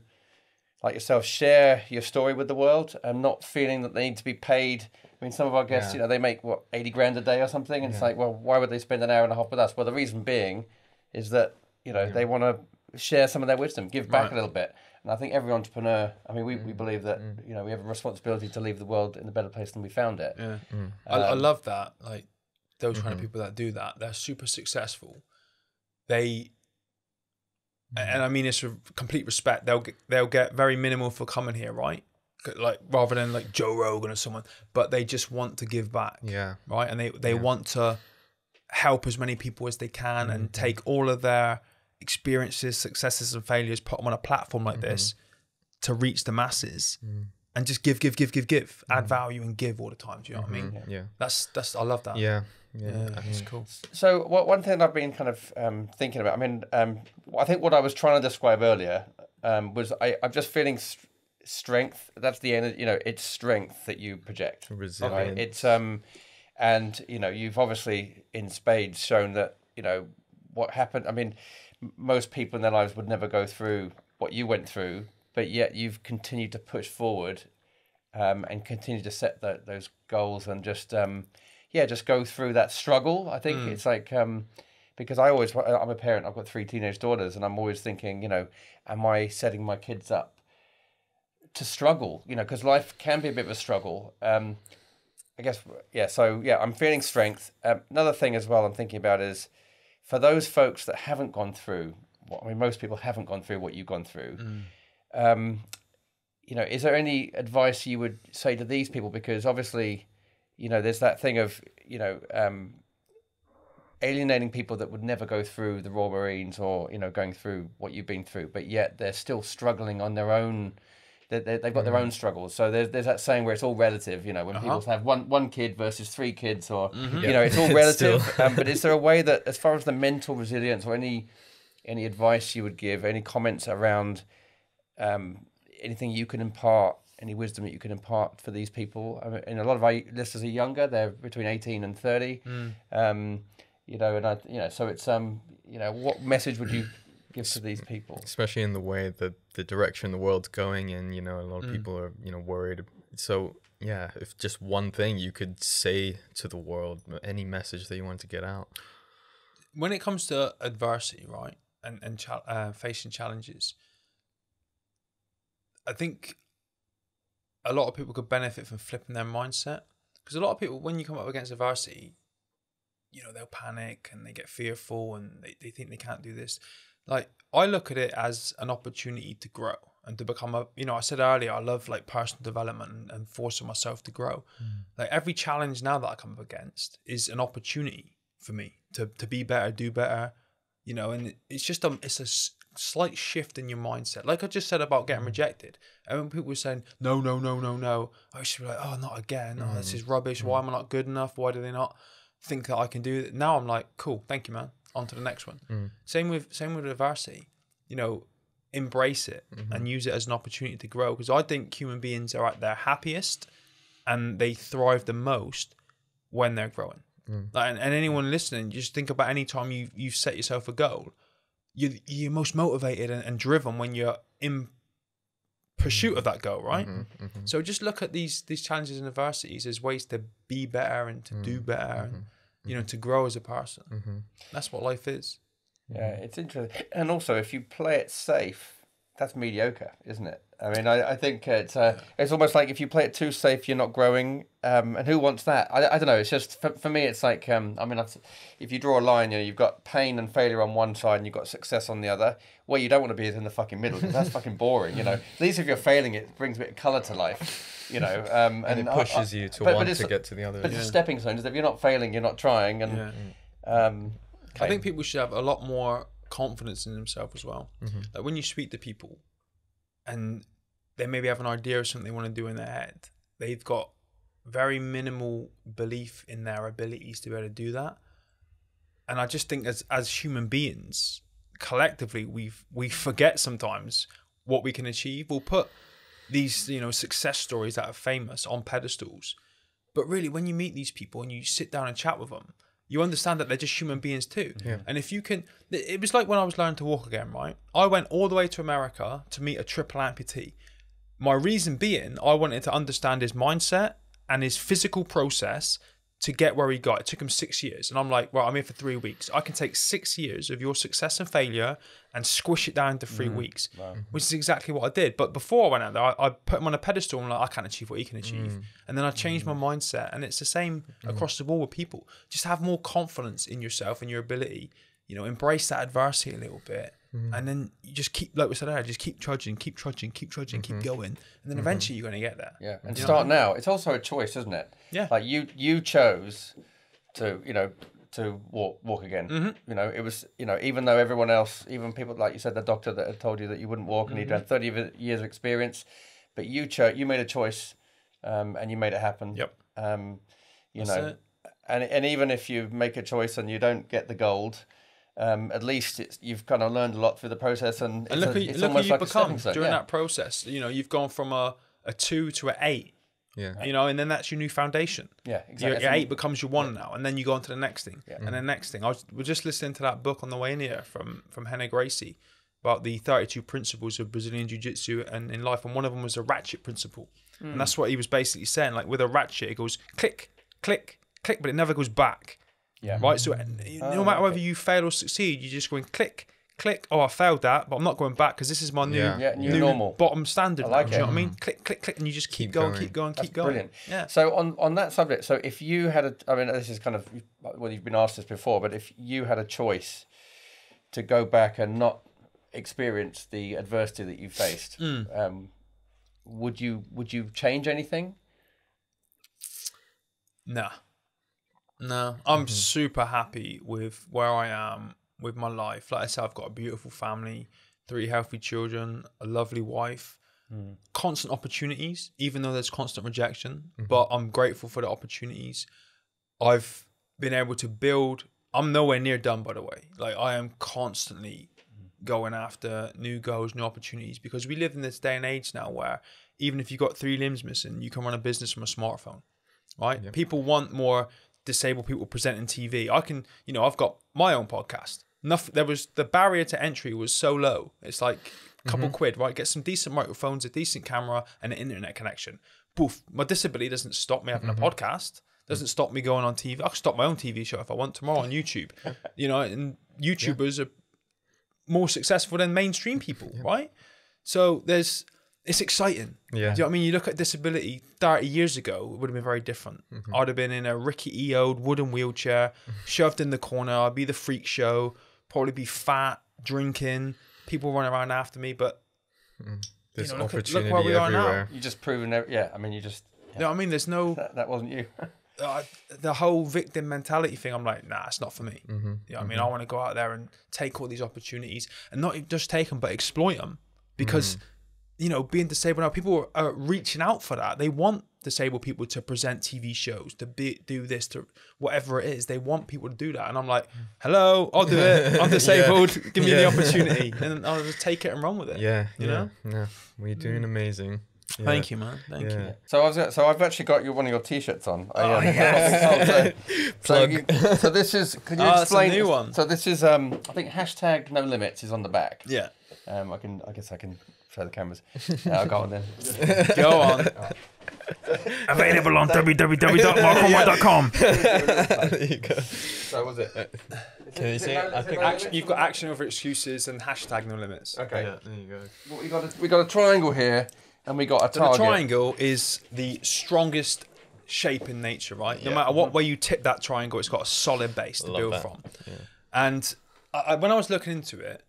like yourself, share your story with the world and not feeling that they need to be paid. I mean, some of our guests, you know, they make, what, 80 grand a day or something? And it's like, well, why would they spend an hour and a half with us? Well, the reason being is that, you know, they want to share some of their wisdom, give back a little bit. And I think every entrepreneur, I mean, we believe that, you know, we have a responsibility to leave the world in a better place than we found it. Yeah. I love that. Like, those kind of people that do that, they're super successful. They, and I mean this with complete respect, they'll get very minimal for coming here, right? Like, rather than like Joe Rogan or someone, but they just want to give back. Yeah. Right. And they want to help as many people as they can and take all of their experiences, successes and failures, put them on a platform like this to reach the masses and just give, add value and give all the time. Do you know what I mean? Yeah. That's, I love that. Yeah. Yeah, that's cool. So one thing I've been kind of thinking about, I mean, I think what I was trying to describe earlier was I'm just feeling strength. That's the energy, you know, it's strength that you project. Resilience. Right? It's, and, you know, you've obviously in spades shown that, you know, what happened. I mean, most people in their lives would never go through what you went through, but yet you've continued to push forward and continue to set those goals and just, just go through that struggle. I think it's like, because I'm a parent, I've got 3 teenage daughters, and I'm always thinking, you know, am I setting my kids up to struggle? You know, because life can be a bit of a struggle. I guess, so I'm feeling strength. Another thing as well I'm thinking about is for those folks that haven't gone through, most people haven't gone through what you've gone through. You know, is there any advice you would say to these people? Because obviously, you know, there's that thing of, you know, alienating people that would never go through the Royal Marines or, you know, going through what you've been through, but yet they're still struggling on their own. They've got their own struggles. So there's that saying where it's all relative, you know, when people have one kid versus 3 kids or, you know, it's all relative. But is there a way that, as far as the mental resilience or any advice you would give, any comments around anything you can impart, any wisdom that you can impart for these people? I mean, and a lot of our listeners are younger; they're between 18 and 30. You know, and so it's you know, what message would you give to these people, especially in the way that the direction the world's going in? You know, a lot of people are, you know, worried. So yeah, if just one thing you could say to the world, any message that you want to get out. When it comes to adversity, right, and facing challenges, I think a lot of people could benefit from flipping their mindset, because a lot of people, when you come up against adversity, you know, they'll panic and they get fearful and they think they can't do this. Like, I look at it as an opportunity to grow and to become you know, I said earlier, I love like personal development and forcing myself to grow. Like, every challenge now that I come up against is an opportunity for me to be better, do better, you know, and it's just it's a slight shift in your mindset. Like I just said about getting rejected. And when people were saying, no, I used to be like, oh, not again. Oh, this is rubbish. Why am I not good enough? Why do they not think that I can do it? Now I'm like, cool, thank you, man. On to the next one. Same with adversity. You know, embrace it and use it as an opportunity to grow. Because I think human beings are at their happiest and they thrive the most when they're growing. Like, and anyone listening, just think about any time you set yourself a goal. You're most motivated and driven when you're in pursuit of that goal, right? So just look at these challenges and adversities as ways to be better and to do better, and, you know, to grow as a person. That's what life is. Yeah, it's interesting. And also, if you play it safe, that's mediocre, isn't it? I mean, I think it's almost like if you play it too safe, you're not growing. And who wants that? I don't know. It's just, for me, it's like, I mean, if you draw a line, you know, you've got pain and failure on one side and you've got success on the other. What you don't want to be is in the fucking middle, because that's fucking boring, you know. At least if you're failing, it brings a bit of colour to life, you know. And it pushes you to want to get to the other. But it's a stepping stone. If you're not failing, you're not trying. And I think people should have a lot more confidence in themselves as well. Like, when you speak to people and they maybe have an idea of something they want to do in their head, they've got very minimal belief in their abilities to be able to do that. And I just think as human beings, collectively, we forget sometimes what we can achieve. We'll put these, you know, success stories that are famous on pedestals, but really, when you meet these people and you sit down and chat with them, you understand that they're just human beings too. Yeah. And if you can, it was like when I was learning to walk again, right? I went all the way to America to meet a triple amputee. My reason being, I wanted to understand his mindset and his physical process to get where he got. It took him 6 years. And I'm like, well, I'm here for 3 weeks. I can take 6 years of your success and failure and squish it down into 3 weeks, which is exactly what I did. But before I went out there, I put him on a pedestal and like, I can't achieve what he can achieve. And then I changed my mindset. And it's the same across the board with people. Just have more confidence in yourself and your ability. You know, embrace that adversity a little bit. And then you just keep, like we said earlier, just keep trudging, keep going. And then eventually you're going to get there. Yeah. And start now. It's also a choice, isn't it? Yeah. Like you chose to, you know, to walk again. You know, it was, you know, even though everyone else, even people, like you said, the doctor that had told you that you wouldn't walk and he'd had 30 years of experience, but you made a choice and you made it happen. Yep. You know, and even if you make a choice and you don't get the gold, at least you've kind of learned a lot through the process, and look who you've like become during that process. You know, you've gone from a 2 to an 8. Yeah. You know, and then that's your new foundation. Yeah, exactly. Your 8 becomes your 1 now, and then you go on to the next thing, and the next thing. We're just listening to that book on the way in here from Hannah Gracie about the 32 principles of Brazilian Jiu-Jitsu and in life, and one of them was a ratchet principle, and that's what he was basically saying. Like with a ratchet, it goes click, click, click, but it never goes back. Yeah. Right. So no matter whether you fail or succeed, you're just going click, click. Oh, I failed that, but I'm not going back because this is my new normal bottom standard. I like now, do you know what I mean? Click, click, click, and you just keep going. That's brilliant. Yeah. So on that subject, so if you had I mean, this is kind of, well, you've been asked this before, but if you had a choice to go back and not experience the adversity that you faced, would you change anything? No, I'm super happy with where I am with my life. Like I said, I've got a beautiful family, 3 healthy children, a lovely wife, constant opportunities, even though there's constant rejection, but I'm grateful for the opportunities. I've been able to build. I'm nowhere near done, by the way. Like I am constantly going after new goals, new opportunities, because we live in this day and age now where even if you've got 3 limbs missing, you can run a business from a smartphone, right? Yep. People want more disabled people presenting TV. I can, you know, I've got my own podcast. The barrier to entry was so low. It's like a couple quid, right? Get some decent microphones, a decent camera, and an internet connection. Poof. My disability doesn't stop me having a podcast. Doesn't stop me going on TV. I can stop my own TV show if I want tomorrow on YouTube. You know, and YouTubers are more successful than mainstream people, right? So it's exciting. Yeah. Do you know what I mean? You look at disability 30 years ago, it would have been very different. I'd have been in a rickety-old wooden wheelchair, shoved in the corner. I'd be the freak show, probably be fat, drinking, people running around after me. But there's you know, opportunity look where we everywhere. are now. You just proven, I mean, you just. You know what I mean? There's no. That wasn't you. The whole victim mentality thing, I'm like, nah, it's not for me. You know what I mean? I want to go out there and take all these opportunities and not just take them, but exploit them. Because, you know, being disabled now, people are reaching out for that. They want disabled people to present TV shows, to do this, to whatever it is. They want people to do that. And I'm like, hello, I'll do it. I'm disabled. Give me the opportunity. And I'll just take it and run with it. Yeah. You know? Yeah. We're doing amazing. Yeah. Thank you, man. Thank you. So I've actually got one of your T-shirts on. Plug. So this is. Can you explain? It's a new one. So this is. I think hashtag No Limits is on the back. Yeah. I guess I can show the cameras. I'll go on then. Go on. Available on www.markormrod.com. There you go. So was it? Can you see it? I think You've got action over excuses and hashtag No Limits. Okay. Yeah, there you go. Well, we got a triangle here. And we got a target. The triangle is the strongest shape in nature, right? No matter what way you tip that triangle, it's got a solid base to build from. Yeah. And when I was looking into it,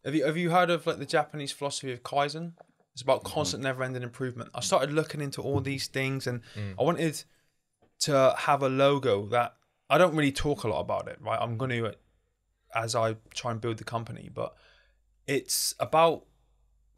have you heard of like the Japanese philosophy of Kaizen? It's about constant, never-ending improvement. I started looking into all these things, and I wanted to have a logo that I don't really talk a lot about it, right? I'm going to as I try and build the company, but it's about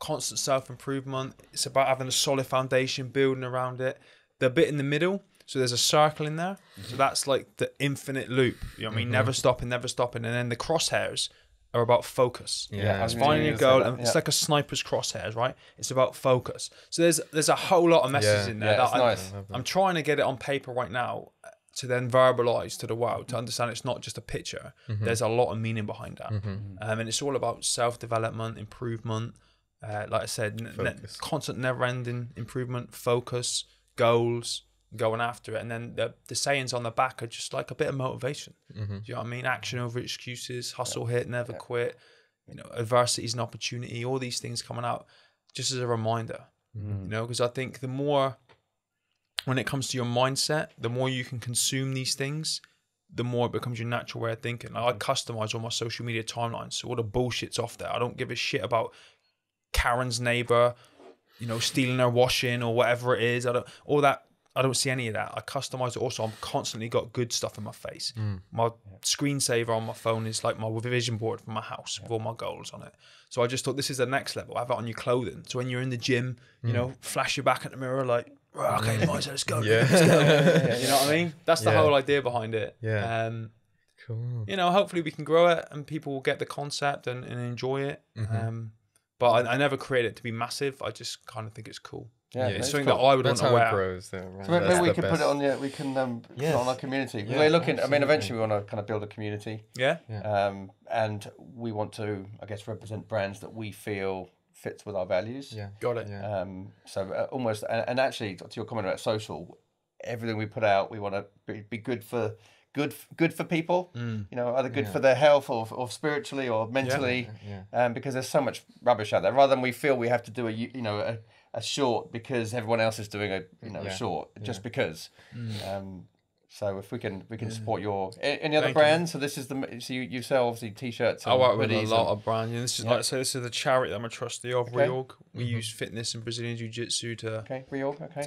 constant self-improvement. It's about having a solid foundation, building around it. The bit in the middle, so there's a circle in there, so that's like the infinite loop, you know what I mean? Never stopping, and then the crosshairs are about focus. It's finding your goal, and it's like a sniper's crosshairs, right? It's about focus. So there's a whole lot of messages in there that nice. I'm trying to get it on paper right now to then verbalize to the world, to understand it's not just a picture. There's a lot of meaning behind that. And it's all about self-development, improvement. Like I said, constant never-ending improvement, focus, goals, going after it. And then the sayings on the back are just like a bit of motivation. Do you know what I mean? Action over excuses, hustle, hit, never quit. You know, adversity is an opportunity. All these things coming out just as a reminder. You know, because I think the more, when it comes to your mindset, the more you can consume these things, the more it becomes your natural way of thinking. Like, I customize all my social media timelines, so all the bullshit's off there. I don't give a shit about Karen's neighbor, you know, stealing her washing or whatever it is. I don't see any of that. I customize it also. I'm constantly got good stuff in my face. My screensaver on my phone is like my vision board for my house with all my goals on it. So I just thought, this is the next level. Have it on your clothing. So when you're in the gym, you know, flash your back at the mirror like, right, okay, boys, let's go. Let's go. You know what I mean? That's the whole idea behind it. Cool. You know, hopefully we can grow it and people will get the concept and enjoy it. But I never created it to be massive. I just kind of think it's cool. It's something that I would want to wear. That's how it grows, though, right? So maybe we can put it on. We can put it on our community. We're looking. I mean, eventually we want to kind of build a community. And we want to, I guess, represent brands that we feel fits with our values. Got it. So almost, and actually, to your comment about social, everything we put out, we want to be good for people. You know, either good for their health or spiritually or mentally. Because there's so much rubbish out there. Rather than we feel we have to do a short because everyone else is doing a short just because. So if we can support your any other brands. So this is you sell obviously t-shirts. I work with a lot of brands. This is like I say, this is the charity that I'm a trustee of. Reorg. We use fitness and Brazilian jiu-jitsu to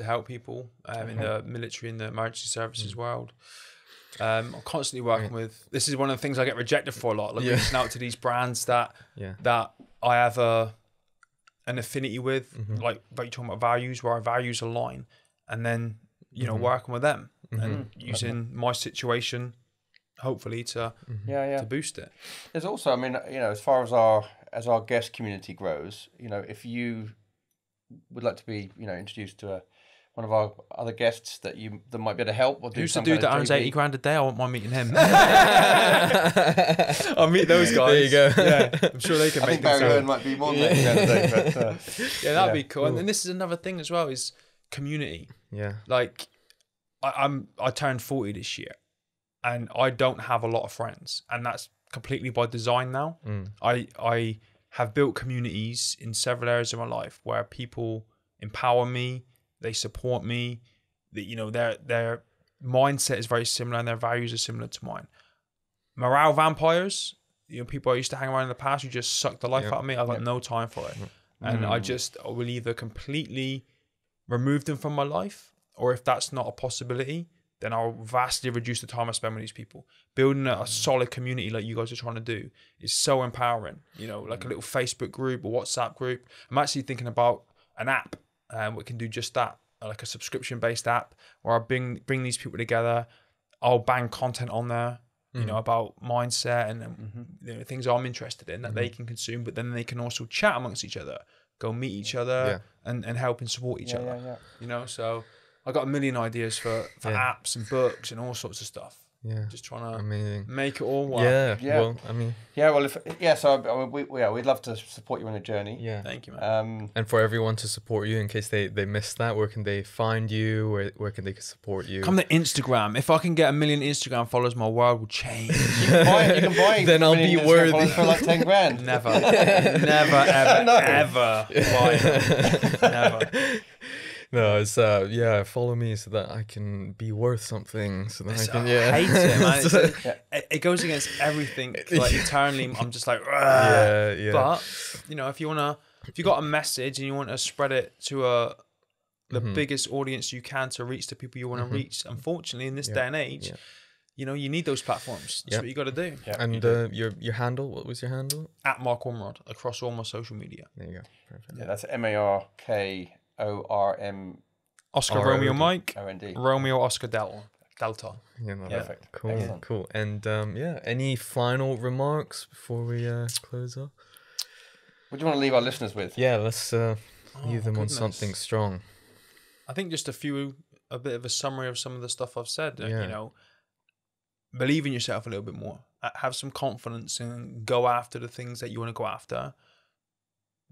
help people in the military and the emergency services world. I'm constantly working with. This is one of the things I get rejected for a lot. Like reaching out to these brands that I have an affinity with, like you're talking about values, where our values align, and then you know working with them and using my situation, hopefully to boost it. There's also, I mean, you know, as far as our guest community grows, you know, if you would like to be, you know, introduced to one of our other guests that might be able to help or do. Who's the dude that earns 80 grand a day? I won't mind meeting him. I'll meet those guys. There you go. Yeah, I'm sure they can. I think Barry Hearn might be more than 80 grand a day, but that'd be cool. And this is another thing as well, is community. Like I turned 40 this year, and I don't have a lot of friends, and that's completely by design now. I have built communities in several areas of my life where people empower me. They support me. That, you know, their mindset is very similar and their values are similar to mine. Morale vampires, you know, people I used to hang around in the past who just sucked the life out of me. I've got no time for it, and I will either completely remove them from my life, or if that's not a possibility, then I'll vastly reduce the time I spend with these people. Building a solid community like you guys are trying to do is so empowering. You know, like a little Facebook group or WhatsApp group. I'm actually thinking about an app. We can do just that, like a subscription-based app where I bring these people together. I'll bang content on there, you know, about mindset and you know, things I'm interested in that they can consume, but then they can also chat amongst each other, go meet each other and help and support each other. You know, so I got a million ideas for apps and books and all sorts of stuff. Just trying to make it all work. Well, I mean, so we'd love to support you on a journey. Thank you, man. And for everyone to support you, in case they missed that, where can they find you? Where can they support you? Come to Instagram. If I can get 1 million Instagram followers, my world will change. You can buy then I'll be worthy for like 10 grand. Never, ever buy it. Never. No, it's follow me so that I can be worth something. So that I can I hate it, man. It goes against everything. Like eternally, I'm just like, But you know, if you got a message and you want to spread it to the biggest audience you can to reach the people you want to reach, unfortunately, in this day and age, you know, you need those platforms. That's what you got to do. And your handle, what was your handle? At Mark Ormrod across all my social media. There you go. Perfect. Yeah, that's MARK. ORM Oscar Romeo Mike OND Romeo Oscar Delta. Perfect. Cool. And any final remarks before we close up? What do you want to leave our listeners with? Let's leave them on something strong. I think just a bit of a summary of some of the stuff I've said. You know, believe in yourself a little bit more. Have some confidence and go after the things that you want to go after.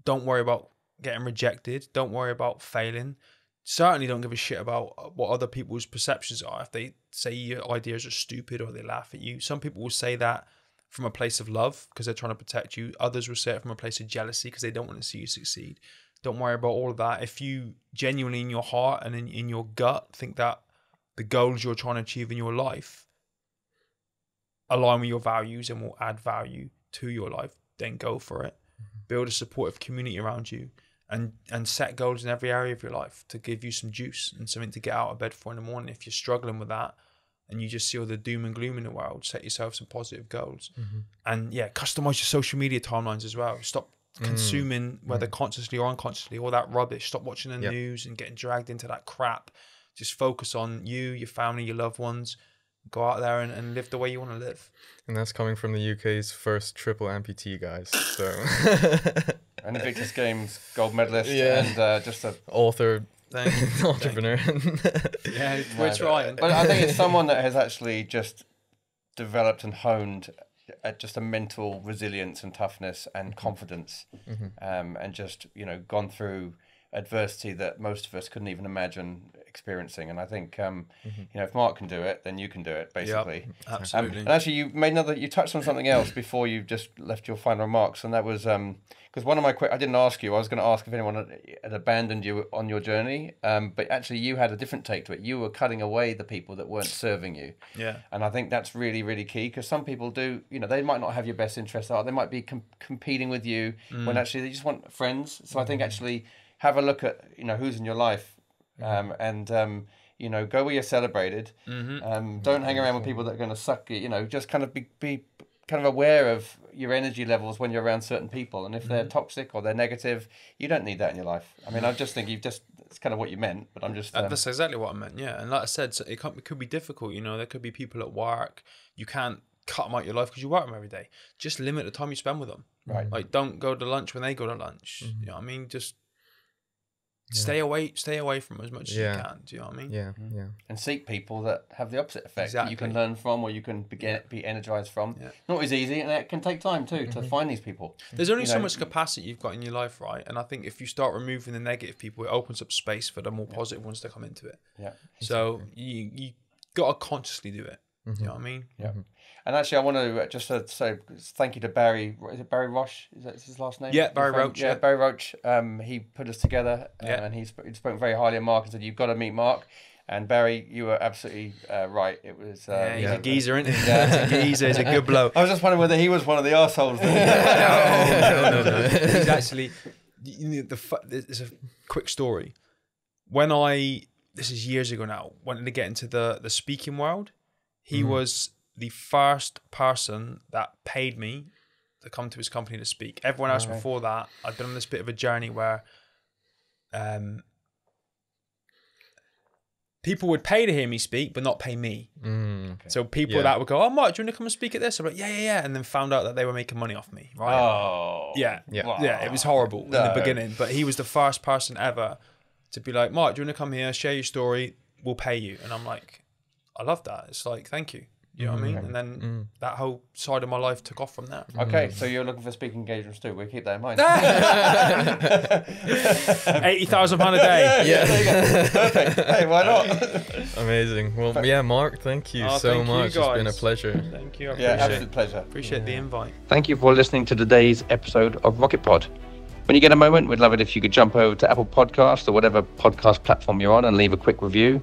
Don't worry about getting rejected. Don't worry about failing. Certainly don't give a shit about what other people's perceptions are. If they say your ideas are stupid or they laugh at you. Some people will say that from a place of love because they're trying to protect you. Others will say it from a place of jealousy because they don't want to see you succeed. Don't worry about all of that. If you genuinely in your heart and in your gut think that the goals you're trying to achieve in your life align with your values and will add value to your life, then go for it. Build a supportive community around you and set goals in every area of your life to give you some juice and something to get out of bed for in the morning. If you're struggling with that and you just see all the doom and gloom in the world, set yourself some positive goals. And yeah, customize your social media timelines as well. Stop consuming, whether consciously or unconsciously, all that rubbish. Stop watching the news and getting dragged into that crap. Just focus on you, your family, your loved ones. Go out there and live the way you want to live. And that's coming from the UK's first triple amputee, guys. So And Invictus Games gold medalist and just a author, entrepreneur. Yeah, we're trying. But I think it's someone that has actually just developed and honed just a mental resilience and toughness and confidence, and just gone through adversity that most of us couldn't even imagine experiencing. And I think if Mark can do it, then you can do it, basically. Yep, absolutely. And actually you touched on something else before you just left your final remarks, and that was because one of my I didn't ask you, I was going to ask if anyone had abandoned you on your journey, but actually you had a different take to it. You were cutting away the people that weren't serving you. Yeah. And I think that's really, really key, because some people do, they might not have your best interests at heart. They might be competing with you when actually they just want friends. So I think actually have a look at who's in your life, and go where you're celebrated. Don't hang around with people that are going to suck you. Just kind of be kind of aware of your energy levels when you're around certain people, and if they're toxic or they're negative, you don't need that in your life. I mean, I just think it's kind of what you meant, but I'm just that's exactly what I meant. Yeah, and like I said, it could be difficult. There could be people at work you can't cut them out of your life because you work them every day. Just limit the time you spend with them. Right. Like, don't go to lunch when they go to lunch. You know what I mean? Just stay away from them as much as you can. Do you know what I mean? Yeah. And seek people that have the opposite effect that you can learn from, or you can be energized from. Yeah. Not always easy, and it can take time too to find these people. There's only so much capacity you've got in your life, right? And I think if you start removing the negative people, it opens up space for the more positive ones to come into it. Yeah. So you got to consciously do it. You know what I mean? Yeah. And actually, I want to just say thank you to Barry. Is it Barry Roche? Is that his last name? Yeah, Barry Roche. Yeah, Barry Roche. He put us together, and he spoke very highly of Mark and said, "You've got to meet Mark." And Barry, you were absolutely right. It was. He's a geezer, isn't he? Yeah, he's a geezer. He's a good bloke. I was just wondering whether he was one of the arseholes. No. He's actually. There's a quick story. This is years ago now, wanted to get into the speaking world. He was the first person that paid me to come to his company to speak. Everyone else before that, I'd been on this bit of a journey where people would pay to hear me speak, but not pay me. So people that would go, "Oh, Mark, do you want to come and speak at this?" I'm like, yeah. And then found out that they were making money off me, right? Oh. Yeah. It was horrible in the beginning. But he was the first person ever to be like, "Mark, do you want to come here, share your story, we'll pay you." And I'm like, I love that. It's like, thank you. You know what I mean? And then that whole side of my life took off from there. Okay, so you're looking for speaking engagements too. We'll keep that in mind. £80,000 a day. Yeah, there you go. Perfect. Hey, why not? Amazing. Well, yeah, Mark, thank you so much. It's been a pleasure. Thank you. Absolute pleasure. Appreciate the invite. Thank you for listening to today's episode of Rocket Pod. When you get a moment, we'd love it if you could jump over to Apple Podcasts or whatever podcast platform you're on and leave a quick review.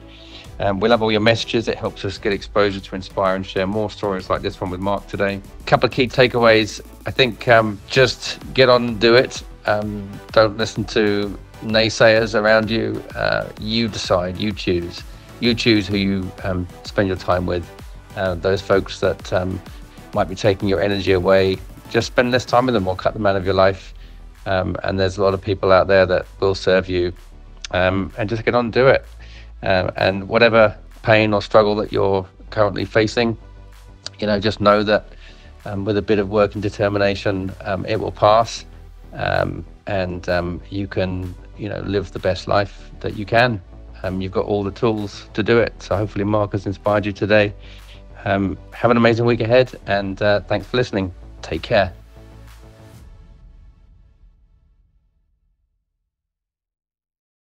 We love all your messages. It helps us get exposure to inspire and share more stories like this one with Mark today. A couple of key takeaways. I think just get on and do it. Don't listen to naysayers around you. You decide, you choose. You choose who you spend your time with. Those folks that might be taking your energy away, just spend less time with them or cut them out of your life. And there's a lot of people out there that will serve you. And just get on and do it. And whatever pain or struggle that you're currently facing, just know that with a bit of work and determination, it will pass, and you can, live the best life that you can. You've got all the tools to do it. So hopefully Mark has inspired you today. Have an amazing week ahead, and thanks for listening. Take care.